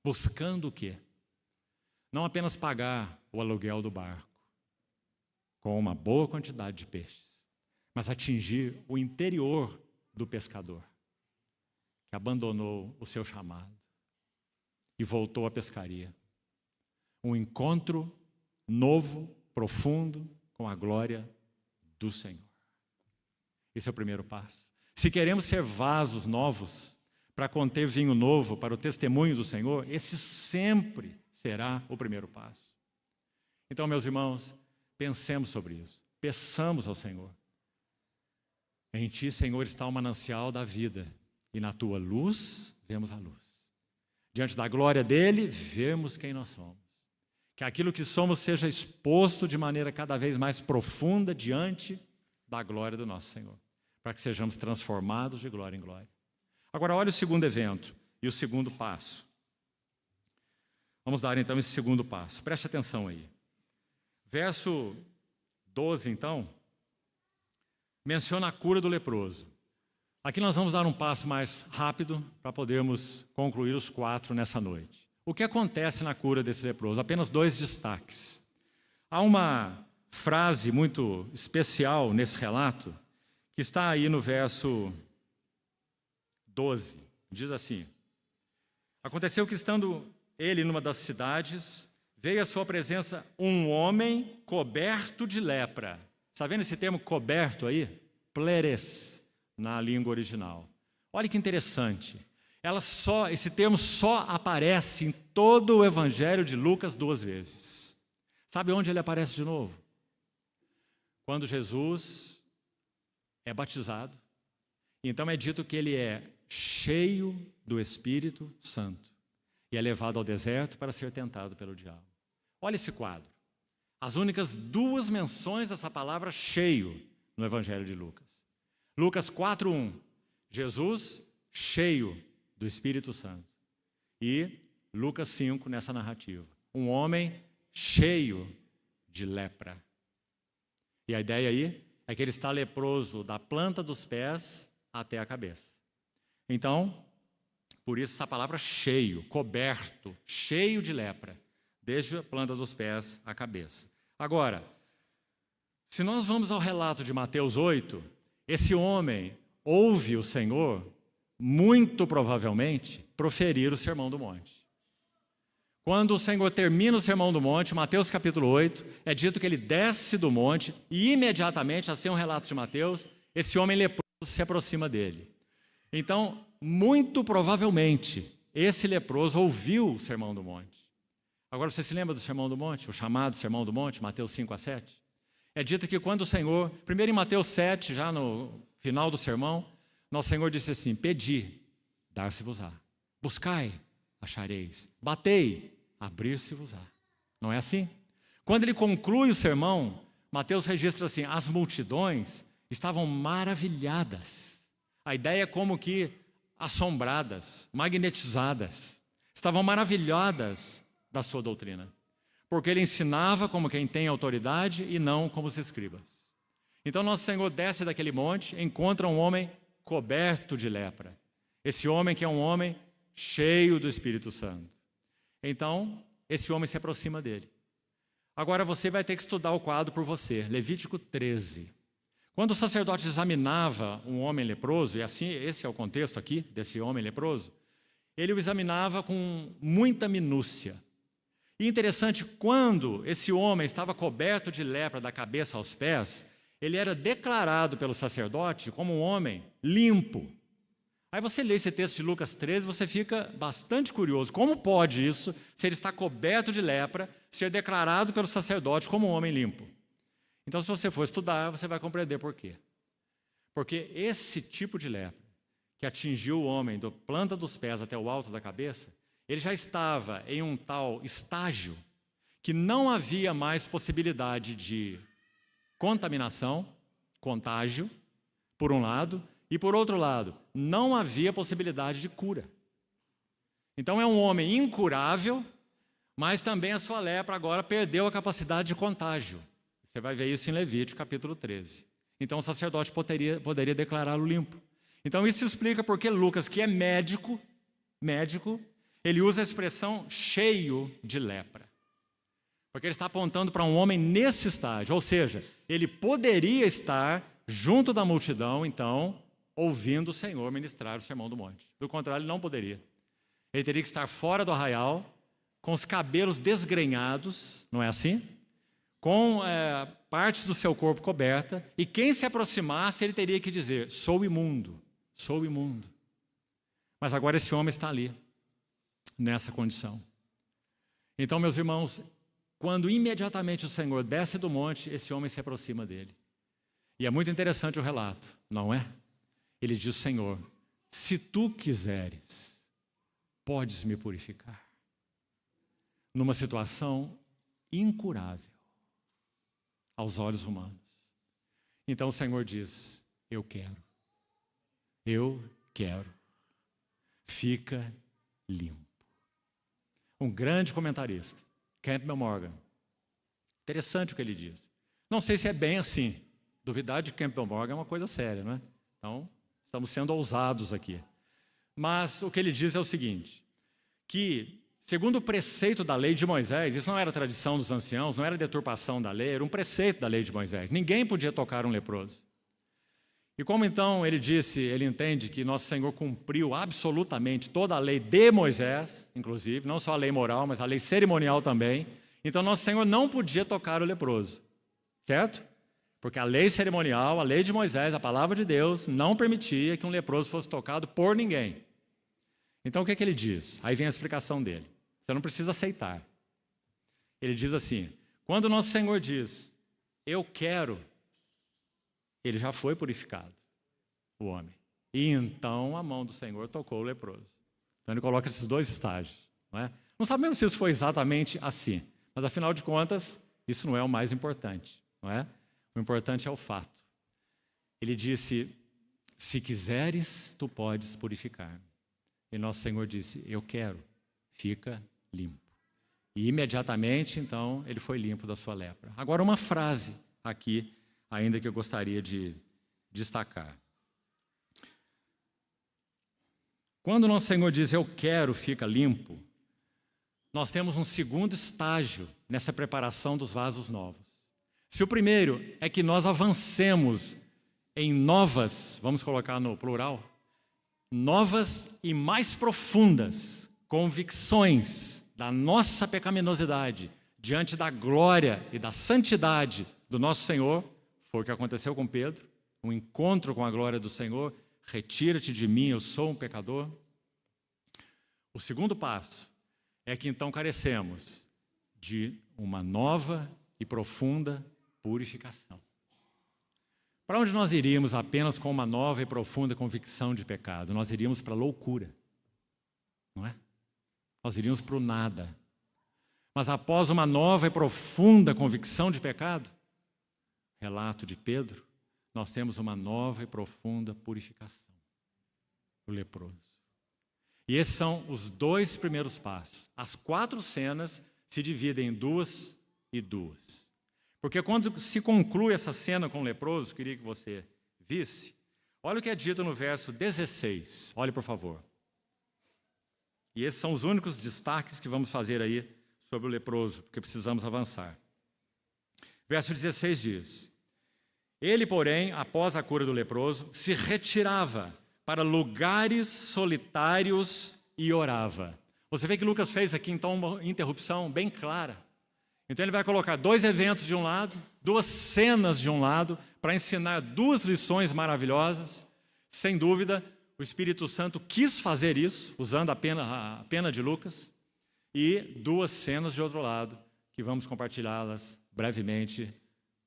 buscando o quê? Não apenas pagar o aluguel do barco com uma boa quantidade de peixes, mas atingir o interior do pescador, que abandonou o seu chamado e voltou à pescaria. Um encontro novo, profundo, com a glória do Senhor. Esse é o primeiro passo. Se queremos ser vasos novos para conter vinho novo para o testemunho do Senhor, esse sempre será o primeiro passo. Então, meus irmãos, pensemos sobre isso. Peçamos ao Senhor. Em Ti, Senhor, está o manancial da vida, e na Tua luz, vemos a luz. Diante da glória dEle, vemos quem nós somos. Que aquilo que somos seja exposto de maneira cada vez mais profunda diante da glória do nosso Senhor, para que sejamos transformados de glória em glória. Agora, olha o segundo evento e o segundo passo. Vamos dar, então, esse segundo passo. Preste atenção aí. Verso 12, então, menciona a cura do leproso. Aqui nós vamos dar um passo mais rápido para podermos concluir os 4 nessa noite. O que acontece na cura desse leproso? Apenas 2 destaques. Há uma frase muito especial nesse relato, que está aí no verso 12. Diz assim: aconteceu que, estando ele numa das cidades, veio à sua presença um homem coberto de lepra. Está vendo esse termo coberto aí? Pleres. na língua original. Olha que interessante. Esse termo só aparece em todo o Evangelho de Lucas 2 vezes. Sabe onde ele aparece de novo? Quando Jesus é batizado. Então é dito que ele é cheio do Espírito Santo e é levado ao deserto para ser tentado pelo diabo. Olha esse quadro. As únicas 2 menções dessa palavra cheio no Evangelho de Lucas. Lucas 4:1, Jesus cheio do Espírito Santo. E Lucas 5, nessa narrativa, um homem cheio de lepra. E a ideia aí é que ele está leproso da planta dos pés até a cabeça. Então, por isso essa palavra cheio, coberto, cheio de lepra, desde a planta dos pés à cabeça. Agora, se nós vamos ao relato de Mateus 8, esse homem ouve o Senhor, muito provavelmente, proferir o Sermão do Monte. Quando o Senhor termina o Sermão do Monte, Mateus capítulo 8, é dito que ele desce do monte e imediatamente, assim é um relato de Mateus, esse homem leproso se aproxima dele. Então, muito provavelmente, esse leproso ouviu o Sermão do Monte. Agora, você se lembra do Sermão do Monte? O chamado Sermão do Monte, Mateus 5-7? É dito que quando o Senhor, primeiro em Mateus 7, já no final do sermão, nosso Senhor disse assim: pedi, dar-se-vos-á. Buscai, achareis. Batei, abrir-se-vos-á. Não é assim? Quando ele conclui o sermão, Mateus registra assim: as multidões estavam maravilhadas. A ideia é como que assombradas, magnetizadas. Estavam maravilhadas da sua doutrina. Porque ele ensinava como quem tem autoridade e não como os escribas. Então nosso Senhor desce daquele monte, encontra um homem coberto de lepra. Esse homem que é um homem cheio do Espírito Santo. Então, esse homem se aproxima dele. Agora você vai ter que estudar o quadro por você. Levítico 13. Quando o sacerdote examinava um homem leproso, e assim esse é o contexto aqui desse homem leproso, ele o examinava com muita minúcia. E interessante, quando esse homem estava coberto de lepra da cabeça aos pés, ele era declarado pelo sacerdote como um homem limpo. Aí você lê esse texto de Lucas 13, você fica bastante curioso. Como pode isso, se ele está coberto de lepra, ser declarado pelo sacerdote como um homem limpo? Então, se você for estudar, você vai compreender por quê. Porque esse tipo de lepra, que atingiu o homem da planta dos pés até o alto da cabeça, ele já estava em um tal estágio que não havia mais possibilidade de contaminação, contágio, por um lado, e por outro lado, não havia possibilidade de cura. Então é um homem incurável, mas também a sua lepra agora perdeu a capacidade de contágio. Você vai ver isso em Levítico capítulo 13. Então o sacerdote poderia declará-lo limpo. Então isso explica porque Lucas, que é médico, ele usa a expressão cheio de lepra. Porque ele está apontando para um homem nesse estágio, ou seja, ele poderia estar junto da multidão, então, ouvindo o Senhor ministrar o Sermão do Monte. Do contrário, ele não poderia. Ele teria que estar fora do arraial, com os cabelos desgrenhados, não é assim? Com partes do seu corpo coberta, e quem se aproximasse, ele teria que dizer: sou imundo, sou imundo. Mas agora esse homem está ali, nessa condição. Então, meus irmãos, quando imediatamente o Senhor desce do monte, esse homem se aproxima dele. E é muito interessante o relato, não é? Ele diz: Senhor, se tu quiseres, podes me purificar. Numa situação incurável aos olhos humanos. Então o Senhor diz: eu quero, fica limpo. Um grande comentarista, Campbell Morgan, interessante o que ele diz. Não sei se é bem assim. Duvidar de Campbell Morgan é uma coisa séria, não é? Então, estamos sendo ousados aqui. Mas o que ele diz é o seguinte, que, segundo o preceito da lei de Moisés, isso não era tradição dos anciãos, não era deturpação da lei, era um preceito da lei de Moisés. Ninguém podia tocar um leproso. E como então ele disse, ele entende que nosso Senhor cumpriu absolutamente toda a lei de Moisés, inclusive, não só a lei moral, mas a lei cerimonial também. Então nosso Senhor não podia tocar o leproso, certo? Porque a lei cerimonial, a lei de Moisés, a palavra de Deus, não permitia que um leproso fosse tocado por ninguém. Então o que ele diz? Aí vem a explicação dele. Você não precisa aceitar. Ele diz assim: quando o nosso Senhor diz, eu quero, ele já foi purificado, o homem. E então a mão do Senhor tocou o leproso. Então ele coloca esses dois estágios. Não é? Não sabemos se isso foi exatamente assim, mas afinal de contas, isso não é o mais importante. Não é? O importante é o fato. Ele disse, se quiseres, tu podes purificar. E nosso Senhor disse, eu quero, fica limpo. E imediatamente, então, ele foi limpo da sua lepra. Agora, uma frase aqui, ainda que eu gostaria de destacar. Quando nosso Senhor diz, eu quero, fica limpo, nós temos um segundo estágio nessa preparação dos vasos novos. Se o primeiro é que nós avancemos em novas, vamos colocar no plural, novas e mais profundas convicções da nossa pecaminosidade diante da glória e da santidade do nosso Senhor, foi o que aconteceu com Pedro, um encontro com a glória do Senhor, retira-te de mim, eu sou um pecador. O segundo passo é que então carecemos de uma nova e profunda purificação. Para onde nós iríamos apenas com uma nova e profunda convicção de pecado? Nós iríamos para a loucura, não é? Nós iríamos para o nada. Mas após uma nova e profunda convicção de pecado, relato de Pedro, nós temos uma nova e profunda purificação, o leproso. E esses são os dois primeiros passos. As 4 cenas se dividem em 2 e 2. Porque quando se conclui essa cena com o leproso, queria que você visse, olha o que é dito no verso 16. Olhe, por favor. E esses são os únicos destaques que vamos fazer aí sobre o leproso, porque precisamos avançar. Verso 16 diz, ele, porém, após a cura do leproso, se retirava para lugares solitários e orava. Você vê que Lucas fez aqui, então, uma interrupção bem clara. Então ele vai colocar 2 eventos de um lado, 2 cenas de um lado, para ensinar 2 lições maravilhosas. Sem dúvida, o Espírito Santo quis fazer isso, usando a pena de Lucas, e 2 cenas de outro lado, que vamos compartilhá-las brevemente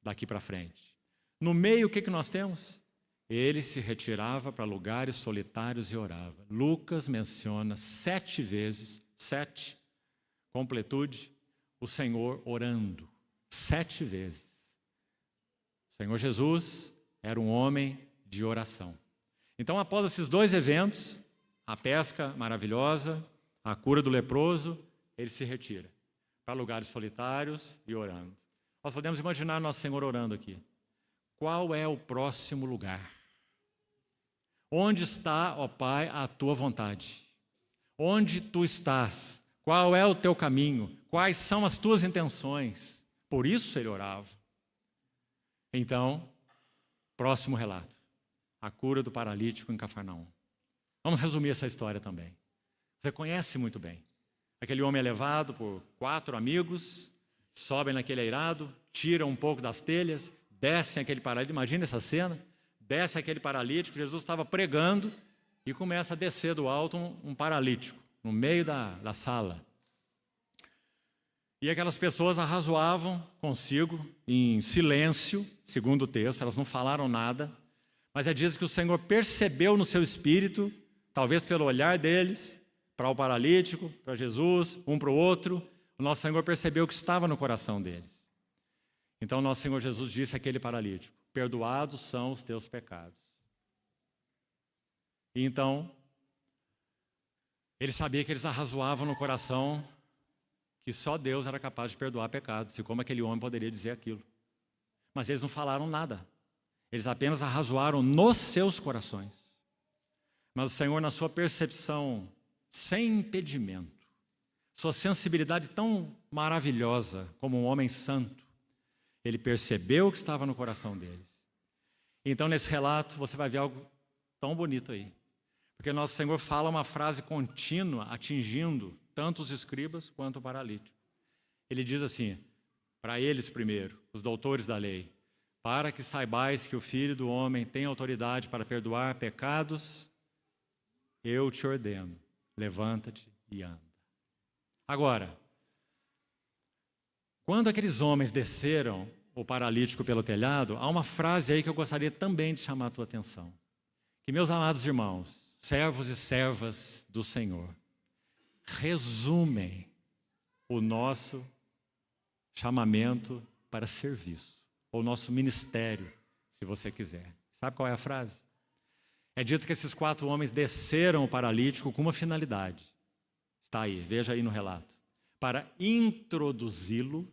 daqui para frente. No meio, o que nós temos? Ele se retirava para lugares solitários e orava. Lucas menciona 7 vezes, 7, completude, o Senhor orando 7 vezes. O Senhor Jesus era um homem de oração. Então, após esses 2 eventos, a pesca maravilhosa, a cura do leproso, ele se retira para lugares solitários e orando. Nós podemos imaginar nosso Senhor orando aqui. Qual é o próximo lugar? Onde está, ó Pai, a tua vontade? Onde tu estás? Qual é o teu caminho? Quais são as tuas intenções? Por isso ele orava. Então, próximo relato. A cura do paralítico em Cafarnaum. Vamos resumir essa história também. Você conhece muito bem. Aquele homem é levado por 4 amigos, sobem naquele eirado, tiram um pouco das telhas, descem aquele paralítico. Imagina essa cena. Desce aquele paralítico, Jesus estava pregando e começa a descer do alto um paralítico, no meio da sala. E aquelas pessoas arrazoavam consigo em silêncio, segundo o texto, elas não falaram nada, mas diz que o Senhor percebeu no seu espírito, talvez pelo olhar deles, para o paralítico, para Jesus, um para o outro, o nosso Senhor percebeu o que estava no coração deles. Então, nosso Senhor Jesus disse àquele paralítico, perdoados são os teus pecados. E então, ele sabia que eles arrazoavam no coração que só Deus era capaz de perdoar pecados, e como aquele homem poderia dizer aquilo. Mas eles não falaram nada. Eles apenas arrazoaram nos seus corações. Mas o Senhor, na sua percepção sem impedimento, sua sensibilidade tão maravilhosa como um homem santo, ele percebeu o que estava no coração deles. Então, nesse relato, você vai ver algo tão bonito aí. Porque nosso Senhor fala uma frase contínua, atingindo tanto os escribas quanto o paralítico. Ele diz assim, para eles primeiro, os doutores da lei, para que saibais que o Filho do Homem tem autoridade para perdoar pecados, eu te ordeno, levanta-te e anda. Agora, quando aqueles homens desceram o paralítico pelo telhado, há uma frase aí que eu gostaria também de chamar a tua atenção. Que, meus amados irmãos, servos e servas do Senhor, resumem o nosso chamamento para serviço, ou nosso ministério, se você quiser. Sabe qual é a frase? É dito que esses 4 homens desceram o paralítico com uma finalidade. Está aí, veja aí no relato. Para introduzi-lo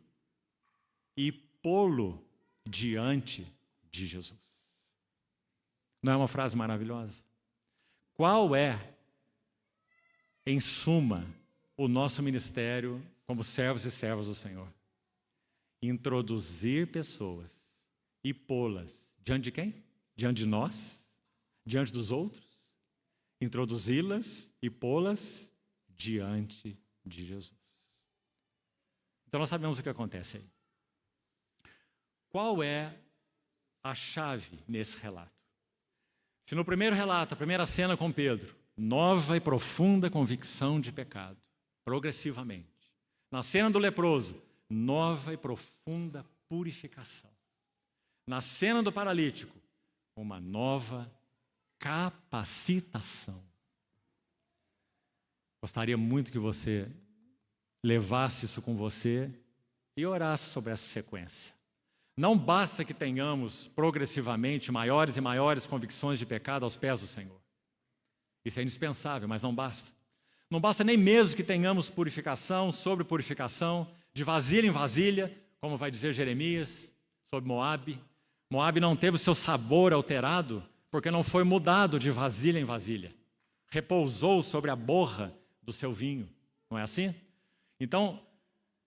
e pô-lo diante de Jesus. Não é uma frase maravilhosa? Qual é, em suma, o nosso ministério como servos e servas do Senhor? Introduzir pessoas e pô-las diante de quem? Diante de nós? Diante dos outros? Introduzi-las e pô-las diante de Jesus. Então nós sabemos o que acontece aí. Qual é a chave nesse relato? Se no primeiro relato, a primeira cena com Pedro, nova e profunda convicção de pecado, progressivamente. Na cena do leproso, nova e profunda purificação. Na cena do paralítico, uma nova capacitação. Gostaria muito que você levasse isso com você e orasse sobre essa sequência. Não basta que tenhamos progressivamente maiores e maiores convicções de pecado aos pés do Senhor. Isso é indispensável, mas não basta. Não basta nem mesmo que tenhamos purificação sobre purificação, de vasilha em vasilha, como vai dizer Jeremias sobre Moabe. Moabe não teve o seu sabor alterado porque não foi mudado de vasilha em vasilha. Repousou sobre a borra do seu vinho. Não é assim? Então,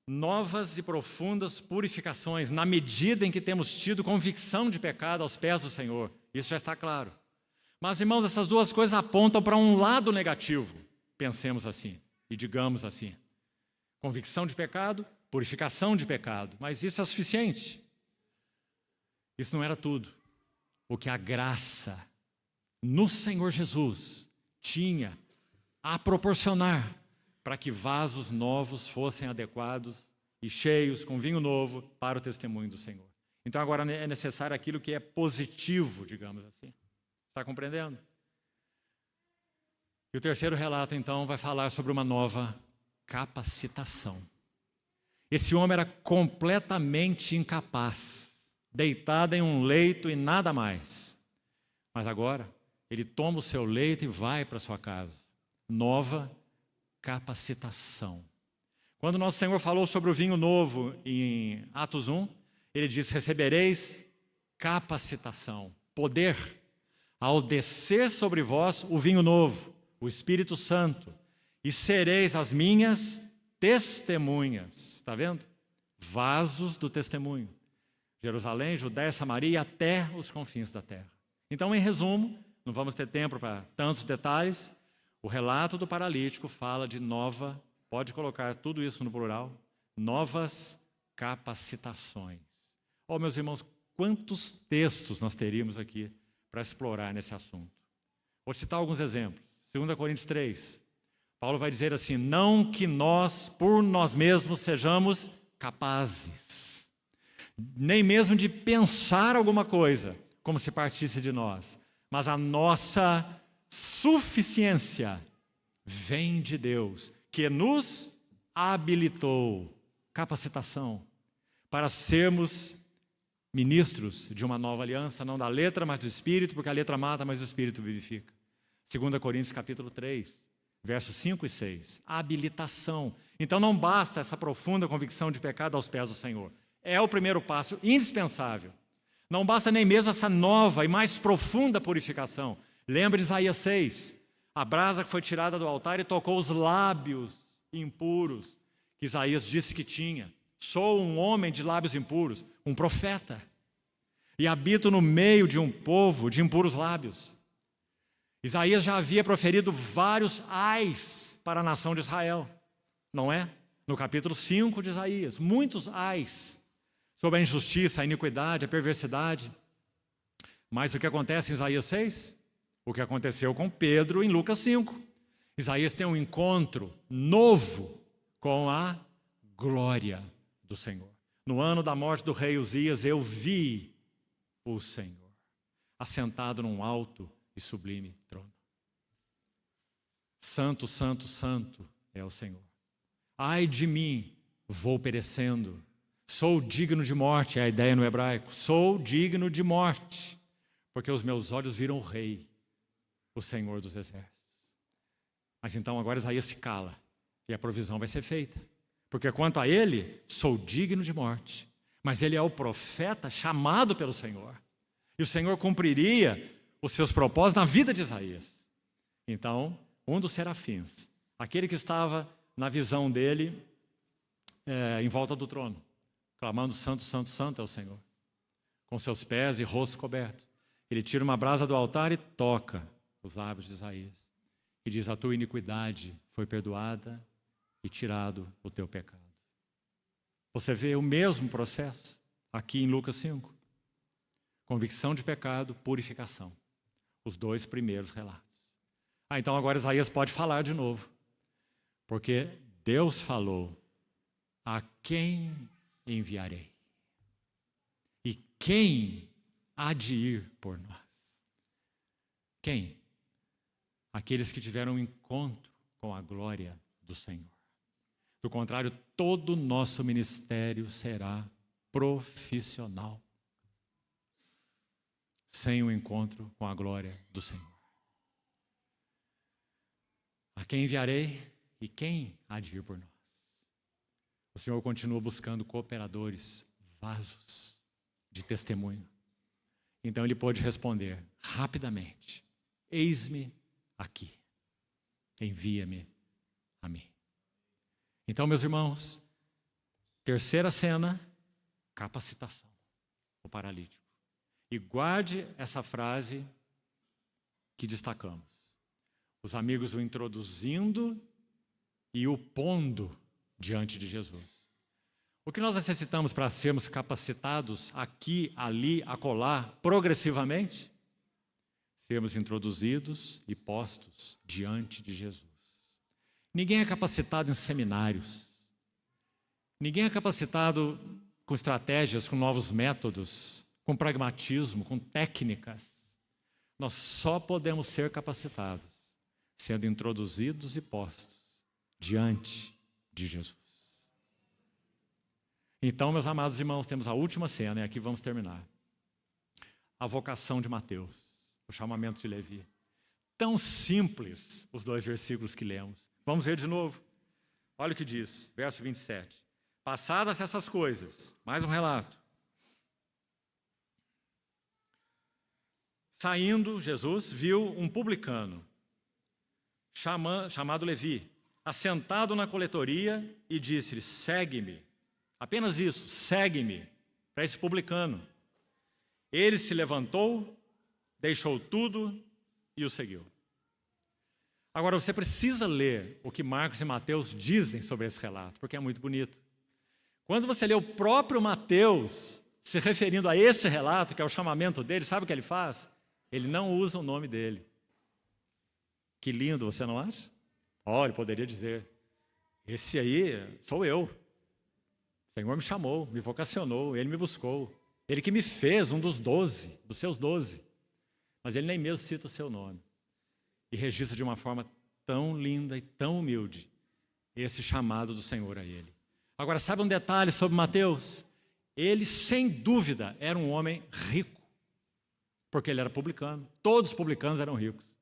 novas e profundas purificações, na medida em que temos tido convicção de pecado aos pés do Senhor. Isso já está claro. Mas, irmãos, essas duas coisas apontam para um lado negativo. Pensemos assim e digamos assim. Convicção de pecado, purificação de pecado. Mas isso é suficiente. Isso não era tudo. O que a graça no Senhor Jesus tinha a proporcionar para que vasos novos fossem adequados e cheios com vinho novo para o testemunho do Senhor. Então agora é necessário aquilo que é positivo, digamos assim. Está compreendendo? E o terceiro relato, então, vai falar sobre uma nova capacitação. Esse homem era completamente incapaz, deitado em um leito e nada mais. Mas agora, ele toma o seu leito e vai para sua casa. Nova capacitação. Quando nosso Senhor falou sobre o vinho novo em Atos 1, ele disse: recebereis capacitação, poder, ao descer sobre vós o vinho novo, o Espírito Santo, e sereis as minhas testemunhas. Está vendo? Vasos do testemunho. Jerusalém, Judéia, Samaria, até os confins da terra. Então, em resumo, não vamos ter tempo para tantos detalhes, o relato do paralítico fala de nova, pode colocar tudo isso no plural, novas capacitações. Oh, meus irmãos, quantos textos nós teríamos aqui para explorar nesse assunto? Vou citar alguns exemplos. 2 Coríntios 3, Paulo vai dizer assim: não que nós, por nós mesmos, sejamos capazes, nem mesmo de pensar alguma coisa, como se partisse de nós, mas a nossa suficiência vem de Deus, que nos habilitou, capacitação, para sermos ministros de uma nova aliança, não da letra, mas do Espírito, porque a letra mata, mas o Espírito vivifica. 2 Coríntios capítulo 3, versos 5 e 6. Habilitação. Então não basta essa profunda convicção de pecado aos pés do Senhor. É o primeiro passo indispensável. Não basta nem mesmo essa nova e mais profunda purificação. Lembra de Isaías 6, a brasa que foi tirada do altar e tocou os lábios impuros, que Isaías disse que tinha. Sou um homem de lábios impuros, um profeta, e habito no meio de um povo de impuros lábios. Isaías já havia proferido vários ais para a nação de Israel, não é? No capítulo 5 de Isaías, muitos ais sobre a injustiça, a iniquidade, a perversidade. Mas o que acontece em Isaías 6? O que aconteceu com Pedro em Lucas 5. Isaías tem um encontro novo com a glória do Senhor. No ano da morte do rei Uzias, eu vi o Senhor assentado num alto e sublime trono. Santo, santo, santo é o Senhor. Ai de mim, vou perecendo. Sou digno de morte, é a ideia no hebraico. Sou digno de morte, porque os meus olhos viram o Rei, o Senhor dos Exércitos. Mas então agora Isaías se cala e a provisão vai ser feita. Porque quanto a ele, sou digno de morte. Mas ele é o profeta chamado pelo Senhor. E o Senhor cumpriria os seus propósitos na vida de Isaías. Então, um dos serafins, aquele que estava na visão dele, em volta do trono, clamando santo, santo, santo é o Senhor, com seus pés e rosto coberto. Ele tira uma brasa do altar e toca os lábios de Isaías. E diz, a tua iniquidade foi perdoada e tirado o teu pecado. Você vê o mesmo processo aqui em Lucas 5. Convicção de pecado, purificação. Os dois primeiros relatos. Então agora Isaías pode falar de novo. Porque Deus falou, a quem enviarei? E quem há de ir por nós? Quem? Aqueles que tiveram um encontro com a glória do Senhor. Do contrário, todo o nosso ministério será profissional, sem o encontro com a glória do Senhor. A quem enviarei e quem há de ir por nós? O Senhor continua buscando cooperadores, vasos de testemunho. Então ele pôde responder rapidamente, eis-me aqui, envia-me a mim. Então, meus irmãos, terceira cena, capacitação, o paralítico. E guarde essa frase que destacamos. Os amigos o introduzindo e o pondo diante de Jesus. O que nós necessitamos para sermos capacitados aqui, ali, acolá, progressivamente? Sermos introduzidos e postos diante de Jesus. Ninguém é capacitado em seminários. Ninguém é capacitado com estratégias, com novos métodos, com pragmatismo, com técnicas. Nós só podemos ser capacitados sendo introduzidos e postos diante de Jesus. Então, meus amados irmãos, temos a última cena e aqui vamos terminar. A vocação de Mateus, o chamamento de Levi. Tão simples os dois versículos que lemos. Vamos ver de novo. Olha o que diz, verso 27. Passadas essas coisas, mais um relato. Saindo, Jesus viu um publicano, chamado Levi, assentado na coletoria e disse-lhe, segue-me. Apenas isso, segue-me, para esse publicano. Ele se levantou, deixou tudo e o seguiu. Agora, você precisa ler o que Marcos e Mateus dizem sobre esse relato, porque é muito bonito. Quando você lê o próprio Mateus se referindo a esse relato, que é o chamamento dele, sabe o que ele faz? Ele não usa o nome dele. Que lindo, você não acha? Olha, ele poderia dizer, esse aí sou eu. O Senhor me chamou, me vocacionou, Ele me buscou. Ele que me fez um dos 12, dos seus 12. Mas Ele nem mesmo cita o seu nome. E registra de uma forma tão linda e tão humilde esse chamado do Senhor a ele. Agora, sabe um detalhe sobre Mateus? Ele, sem dúvida, era um homem rico, porque ele era publicano. Todos os publicanos eram ricos.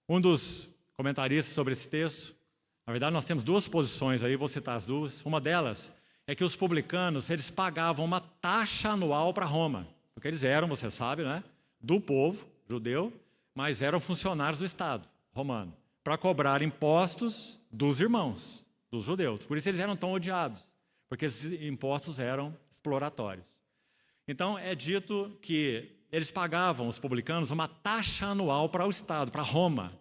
Um dos comentaristas sobre esse texto, na verdade, nós temos duas posições aí, vou citar as duas. Uma delas é que os publicanos, eles pagavam uma taxa anual para Roma, porque eles eram, você sabe, né, do povo judeu, mas eram funcionários do Estado romano, para cobrar impostos dos irmãos, dos judeus. Por isso eles eram tão odiados, porque esses impostos eram exploratórios. Então é dito que eles pagavam, os publicanos, uma taxa anual para o Estado, para Roma,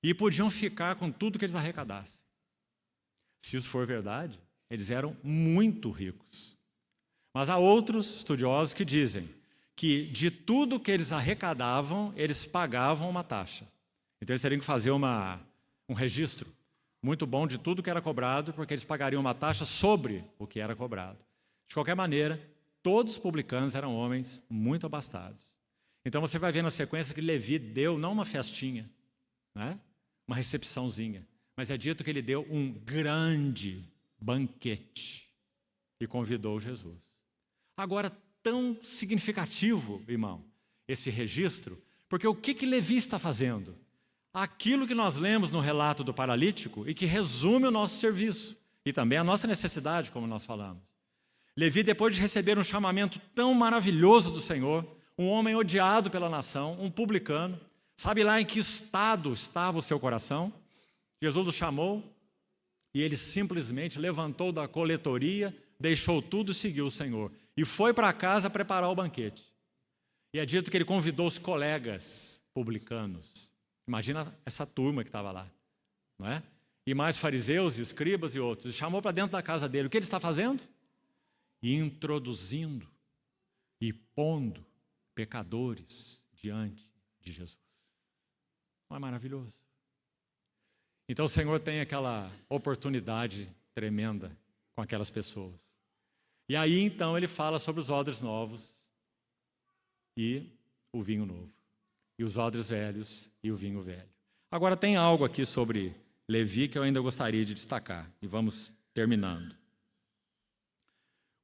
e podiam ficar com tudo que eles arrecadassem. Se isso for verdade, eles eram muito ricos. Mas há outros estudiosos que dizem que de tudo que eles arrecadavam, eles pagavam uma taxa. Então eles teriam que fazer um registro muito bom de tudo que era cobrado, porque eles pagariam uma taxa sobre o que era cobrado. De qualquer maneira, todos os publicanos eram homens muito abastados. Então você vai ver na sequência que Levi deu não uma festinha, né? Uma recepçãozinha, mas é dito que ele deu um grande banquete e convidou Jesus. Agora, tão significativo, irmão, esse registro, porque o que Levi está fazendo? Aquilo que nós lemos no relato do paralítico e que resume o nosso serviço e também a nossa necessidade, como nós falamos. Levi, depois de receber um chamamento tão maravilhoso do Senhor, um homem odiado pela nação, um publicano, sabe lá em que estado estava o seu coração? Jesus o chamou e ele simplesmente levantou da coletoria, deixou tudo e seguiu o Senhor. E foi para casa preparar o banquete. E é dito que ele convidou os colegas publicanos. Imagina essa turma que estava lá, não é? E mais fariseus, escribas e outros. Chamou para dentro da casa dele. O que ele está fazendo? Introduzindo e pondo pecadores diante de Jesus. Não é maravilhoso? Então o Senhor tem aquela oportunidade tremenda com aquelas pessoas. E aí então ele fala sobre os odres novos e o vinho novo. E os odres velhos e o vinho velho. Agora tem algo aqui sobre Levi que eu ainda gostaria de destacar. E vamos terminando.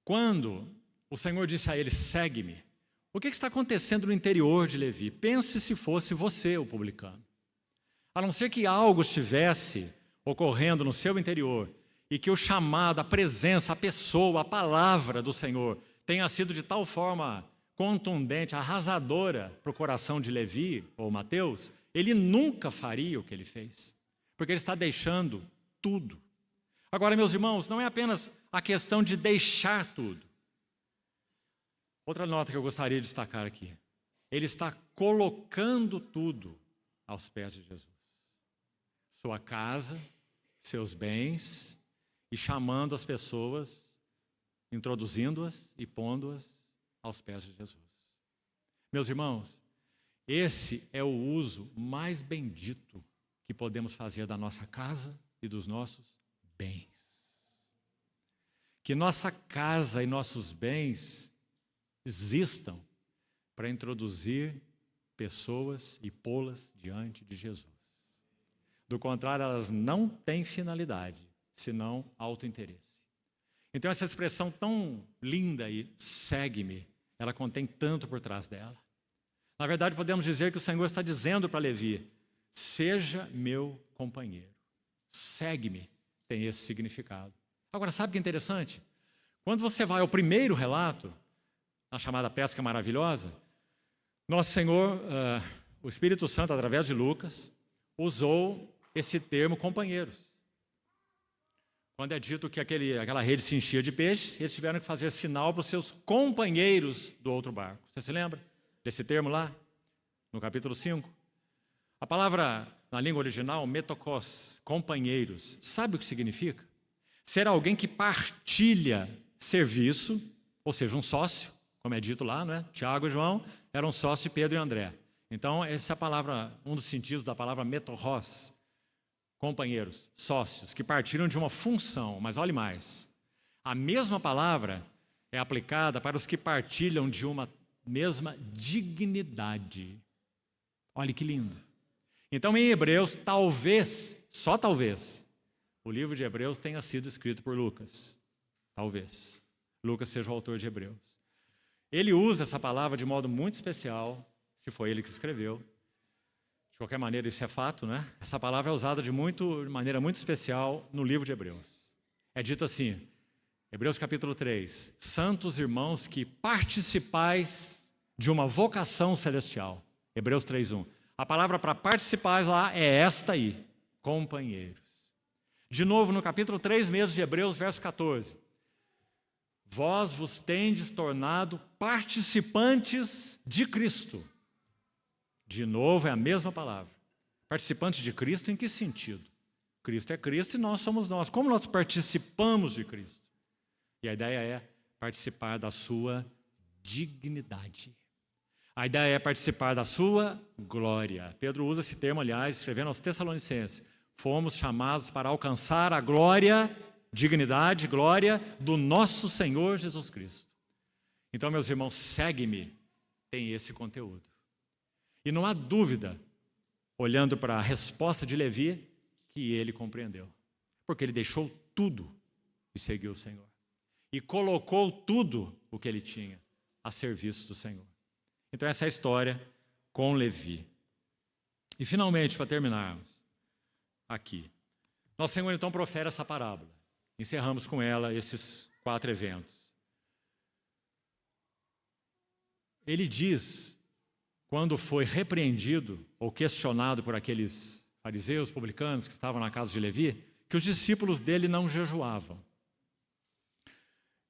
Quando o Senhor disse a ele, segue-me, o que está acontecendo no interior de Levi? Pense se fosse você o publicano. A não ser que algo estivesse ocorrendo no seu interior e que o chamado, a presença, a pessoa, a palavra do Senhor tenha sido de tal forma contundente, arrasadora para o coração de Levi ou Mateus, ele nunca faria o que ele fez, porque ele está deixando tudo. Agora, meus irmãos, não é apenas a questão de deixar tudo. Outra nota que eu gostaria de destacar aqui. Ele está colocando tudo aos pés de Jesus. Sua casa, seus bens, e chamando as pessoas, introduzindo-as e pondo-as aos pés de Jesus. Meus irmãos, esse é o uso mais bendito que podemos fazer da nossa casa e dos nossos bens. Que nossa casa e nossos bens existam para introduzir pessoas e pô-las diante de Jesus. Do contrário, elas não têm finalidade, senão autointeresse. Então essa expressão tão linda aí, segue-me, ela contém tanto por trás dela. Na verdade, podemos dizer que o Senhor está dizendo para Levi, seja meu companheiro, segue-me, tem esse significado. Agora, sabe o que é interessante? Quando você vai ao primeiro relato, na chamada pesca maravilhosa, nosso Senhor, o Espírito Santo, através de Lucas, usou esse termo companheiros. Quando é dito que aquela rede se enchia de peixes, eles tiveram que fazer sinal para os seus companheiros do outro barco. Você se lembra desse termo lá, no capítulo 5? A palavra, na língua original, metokos, companheiros, sabe o que significa? Ser alguém que partilha serviço, ou seja, um sócio, como é dito lá, não é? Tiago e João eram sócios de Pedro e André. Então, essa é a palavra, um dos sentidos da palavra metokos, companheiros, sócios, que partiram de uma função, mas olhe mais, a mesma palavra é aplicada para os que partilham de uma mesma dignidade. Olha que lindo. Então, em Hebreus, talvez, só talvez, o livro de Hebreus tenha sido escrito por Lucas. Talvez. Lucas seja o autor de Hebreus. Ele usa essa palavra de modo muito especial, se foi ele que escreveu. De qualquer maneira, isso é fato, né? Essa palavra é usada de maneira muito especial no livro de Hebreus. É dito assim, Hebreus capítulo 3, santos irmãos que participais de uma vocação celestial. Hebreus 3:1. A palavra para participar lá é esta aí, companheiros. De novo, no capítulo 3 mesmo de Hebreus, verso 14. Vós vos tendes tornado participantes de Cristo. De novo, é a mesma palavra. Participantes de Cristo em que sentido? Cristo é Cristo e nós somos nós. Como nós participamos de Cristo? E a ideia é participar da sua dignidade. A ideia é participar da sua glória. Pedro usa esse termo, aliás, escrevendo aos Tessalonicenses. Fomos chamados para alcançar a glória, dignidade, glória do nosso Senhor Jesus Cristo. Então, meus irmãos, segue-me, tem esse conteúdo. E não há dúvida, olhando para a resposta de Levi, que ele compreendeu. Porque ele deixou tudo e seguiu o Senhor. E colocou tudo o que ele tinha a serviço do Senhor. Então essa é a história com Levi. E finalmente, para terminarmos, aqui. Nosso Senhor então profere essa parábola. Encerramos com ela esses 4 eventos. Ele diz, quando foi repreendido ou questionado por aqueles fariseus, publicanos que estavam na casa de Levi, que os discípulos dele não jejuavam.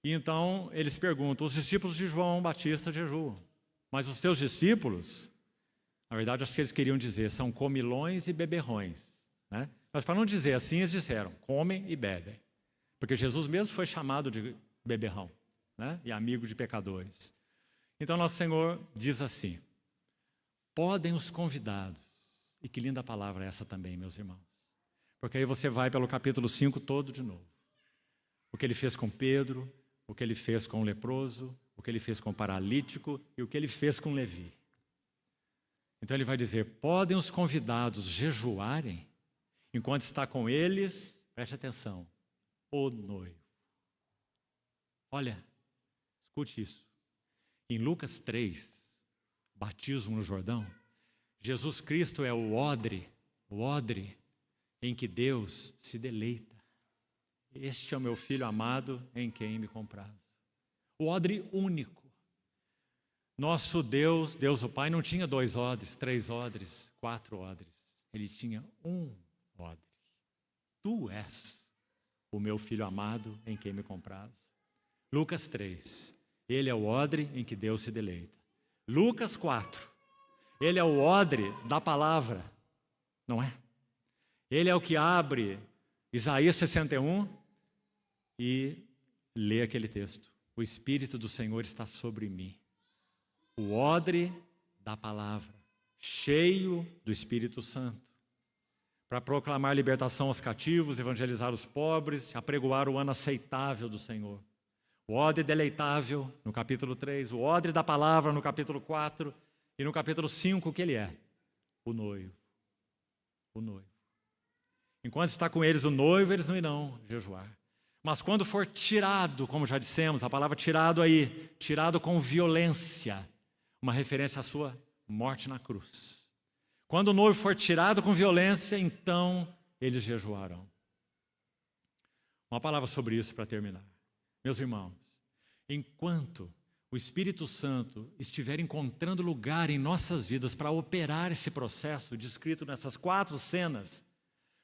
E então eles perguntam, os discípulos de João Batista jejuam, mas os seus discípulos, na verdade acho que eles queriam dizer, são comilões e beberrões, né? Mas para não dizer assim, eles disseram, comem e bebem, porque Jesus mesmo foi chamado de beberrão, né? E amigo de pecadores. Então nosso Senhor diz assim, podem os convidados, e que linda palavra é essa também, meus irmãos, porque aí você vai pelo capítulo 5 todo de novo. O que ele fez com Pedro, o que ele fez com o leproso, o que ele fez com o paralítico e o que ele fez com Levi. Então ele vai dizer, podem os convidados jejuarem enquanto está com eles, preste atenção, o noivo. Olha, escute isso. Em Lucas 3, batismo no Jordão, Jesus Cristo é o odre em que Deus se deleita. Este é o meu filho amado em quem me compraz. O odre único. Nosso Deus, Deus o Pai, não tinha 2 odres, 3 odres, 4 odres. Ele tinha um odre. Tu és o meu filho amado em quem me compraz. Lucas 3. Ele é o odre em que Deus se deleita. Lucas 4. Ele é o odre da palavra, não é? Ele é o que abre Isaías 61 e lê aquele texto. O Espírito do Senhor está sobre mim. O odre da palavra, cheio do Espírito Santo, para proclamar libertação aos cativos, evangelizar os pobres, apregoar o ano aceitável do Senhor. O odre deleitável, no capítulo 3, o odre da palavra, no capítulo 4, e no capítulo 5, o que ele é? O noivo. O noivo. Enquanto está com eles o noivo, eles não irão jejuar. Mas quando for tirado, como já dissemos, a palavra tirado aí, tirado com violência, uma referência à sua morte na cruz. Quando o noivo for tirado com violência, então eles jejuarão. Uma palavra sobre isso para terminar. Meus irmãos, enquanto o Espírito Santo estiver encontrando lugar em nossas vidas para operar esse processo descrito nessas 4 cenas,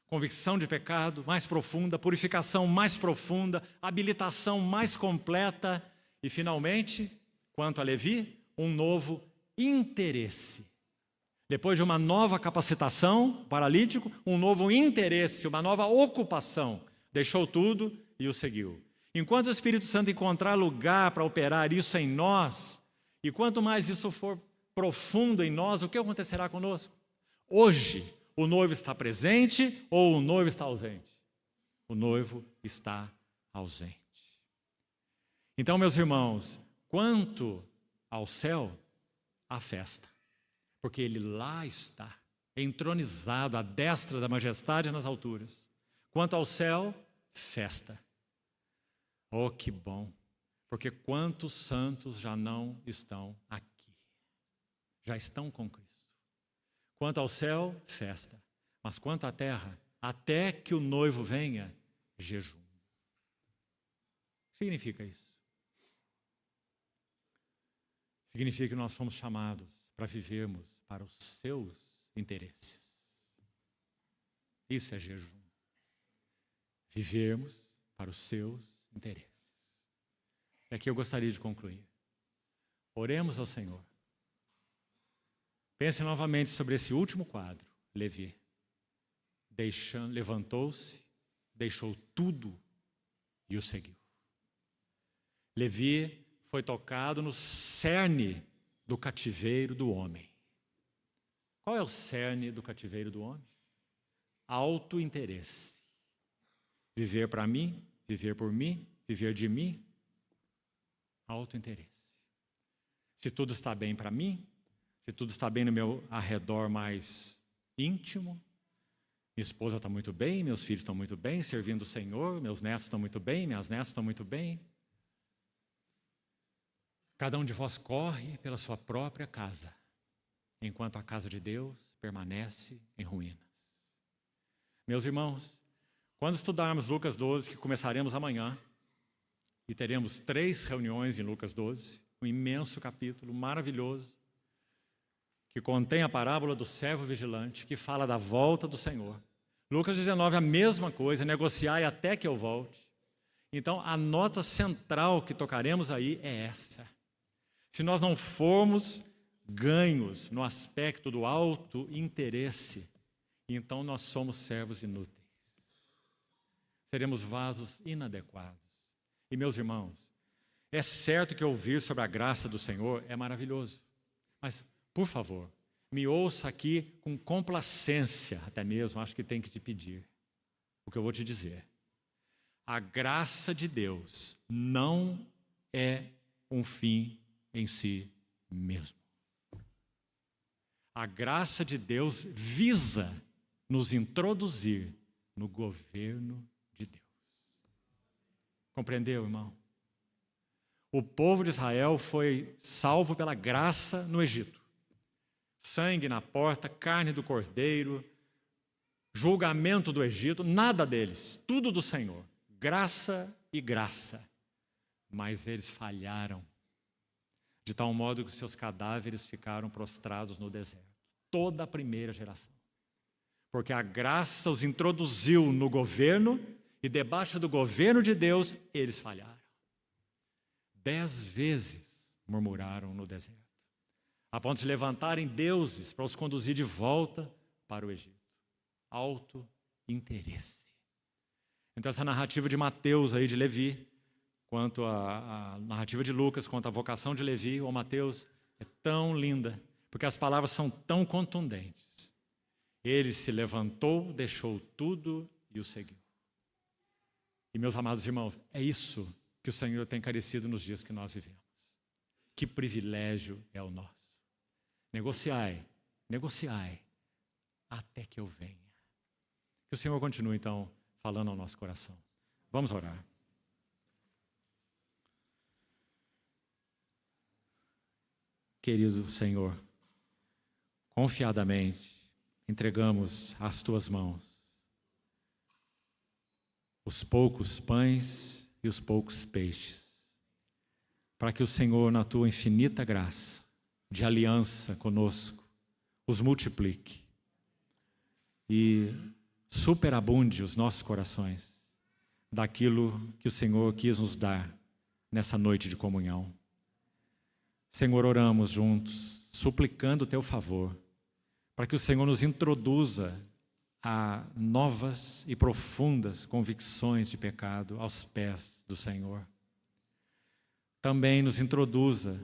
convicção de pecado mais profunda, purificação mais profunda, habilitação mais completa e, finalmente, quanto a Levi, um novo interesse. Depois de uma nova capacitação, paralítico, um novo interesse, uma nova ocupação. Deixou tudo e o seguiu. Enquanto o Espírito Santo encontrar lugar para operar isso em nós, e quanto mais isso for profundo em nós, o que acontecerá conosco? Hoje, o noivo está presente ou o noivo está ausente? O noivo está ausente. Então, meus irmãos, quanto ao céu, a festa, porque ele lá está, entronizado à destra da majestade nas alturas. Quanto ao céu, festa. Oh, que bom, porque quantos santos já não estão aqui, já estão com Cristo. Quanto ao céu, festa, mas quanto à terra, até que o noivo venha, jejum. O que significa isso? Significa que nós somos chamados para vivermos para os seus interesses. Isso é jejum. Vivermos para os seus interesses. E aqui eu gostaria de concluir. Oremos ao Senhor. Pense novamente sobre esse último quadro, Levi. levantou-se, deixou tudo e o seguiu. Levi foi tocado no cerne do cativeiro do homem. Qual é o cerne do cativeiro do homem? Autointeresse. Viver para mim, viver por mim, viver de mim. Autointeresse. Se tudo está bem para mim, se tudo está bem no meu arredor mais íntimo, minha esposa está muito bem, meus filhos estão muito bem, servindo o Senhor, meus netos estão muito bem, minhas netas estão muito bem. Cada um de vós corre pela sua própria casa, enquanto a casa de Deus permanece em ruínas. Meus irmãos, quando estudarmos Lucas 12, que começaremos amanhã, e teremos 3 reuniões em Lucas 12, um imenso capítulo maravilhoso, que contém a parábola do servo vigilante, que fala da volta do Senhor. Lucas 19, a mesma coisa, negociai até que eu volte. Então, a nota central que tocaremos aí é essa. Se nós não formos ganhos no aspecto do auto-interesse, então nós somos servos inúteis. Seremos vasos inadequados. E, meus irmãos, é certo que ouvir sobre a graça do Senhor é maravilhoso. Mas, por favor, me ouça aqui com complacência, até mesmo, acho que tem que te pedir o que eu vou te dizer. A graça de Deus não é um fim em si mesmo. A graça de Deus visa nos introduzir no governo de Deus. Compreendeu, irmão? O povo de Israel foi salvo pela graça no Egito. Sangue na porta, carne do cordeiro, julgamento do Egito, nada deles, tudo do Senhor. Graça e graça. Mas eles falharam, de tal modo que seus cadáveres ficaram prostrados no deserto. Toda a primeira geração. Porque a graça os introduziu no governo, e debaixo do governo de Deus, eles falharam. 10 vezes murmuraram no deserto, a ponto de levantarem deuses para os conduzir de volta para o Egito. Auto-interesse. Então essa narrativa de Mateus aí de Levi, quanto a narrativa de Lucas, quanto a vocação de Levi ou Mateus, é tão linda, porque as palavras são tão contundentes. Ele se levantou, deixou tudo e o seguiu. E, meus amados irmãos, é isso que o Senhor tem carecido nos dias que nós vivemos. Que privilégio é o nosso. Negociai, negociai, até que eu venha. Que o Senhor continue, então, falando ao nosso coração. Vamos orar. Querido Senhor, confiadamente entregamos às Tuas mãos os poucos pães e os poucos peixes, para que o Senhor, na Tua infinita graça de aliança conosco, os multiplique e superabunde os nossos corações daquilo que o Senhor quis nos dar nessa noite de comunhão. Senhor, oramos juntos, suplicando o Teu favor, para que o Senhor nos introduza a novas e profundas convicções de pecado aos pés do Senhor. Também nos introduza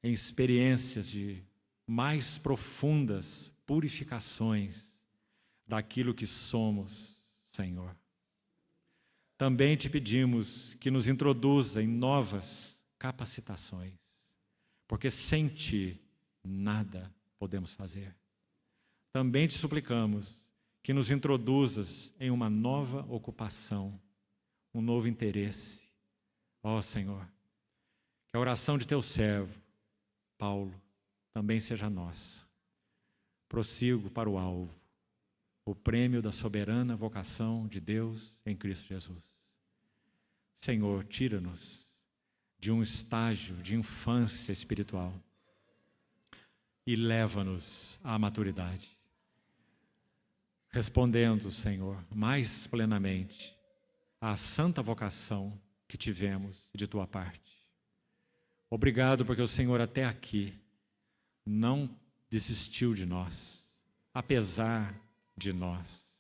em experiências de mais profundas purificações daquilo que somos, Senhor. Também te pedimos que nos introduza em novas capacitações, porque sem Ti nada podemos fazer. Também te suplicamos que nos introduzas em uma nova ocupação, um novo interesse. Ó Senhor, que a oração de Teu servo, Paulo, também seja nossa. Prossigo para o alvo, o prêmio da soberana vocação de Deus em Cristo Jesus. Senhor, tira-nos de um estágio de infância espiritual e leva-nos à maturidade, respondendo, Senhor, mais plenamente à santa vocação que tivemos de Tua parte. Obrigado porque o Senhor até aqui não desistiu de nós, apesar de nós.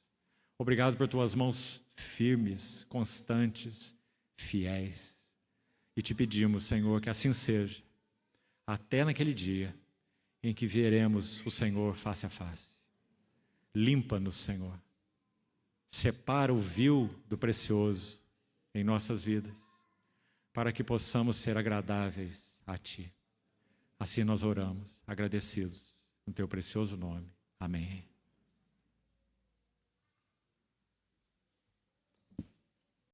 Obrigado por tuas mãos firmes, constantes, fiéis. E te pedimos, Senhor, que assim seja, até naquele dia em que veremos o Senhor face a face. Limpa-nos, Senhor. Separa o vil do precioso em nossas vidas, para que possamos ser agradáveis a Ti. Assim nós oramos, agradecidos, no Teu precioso nome. Amém.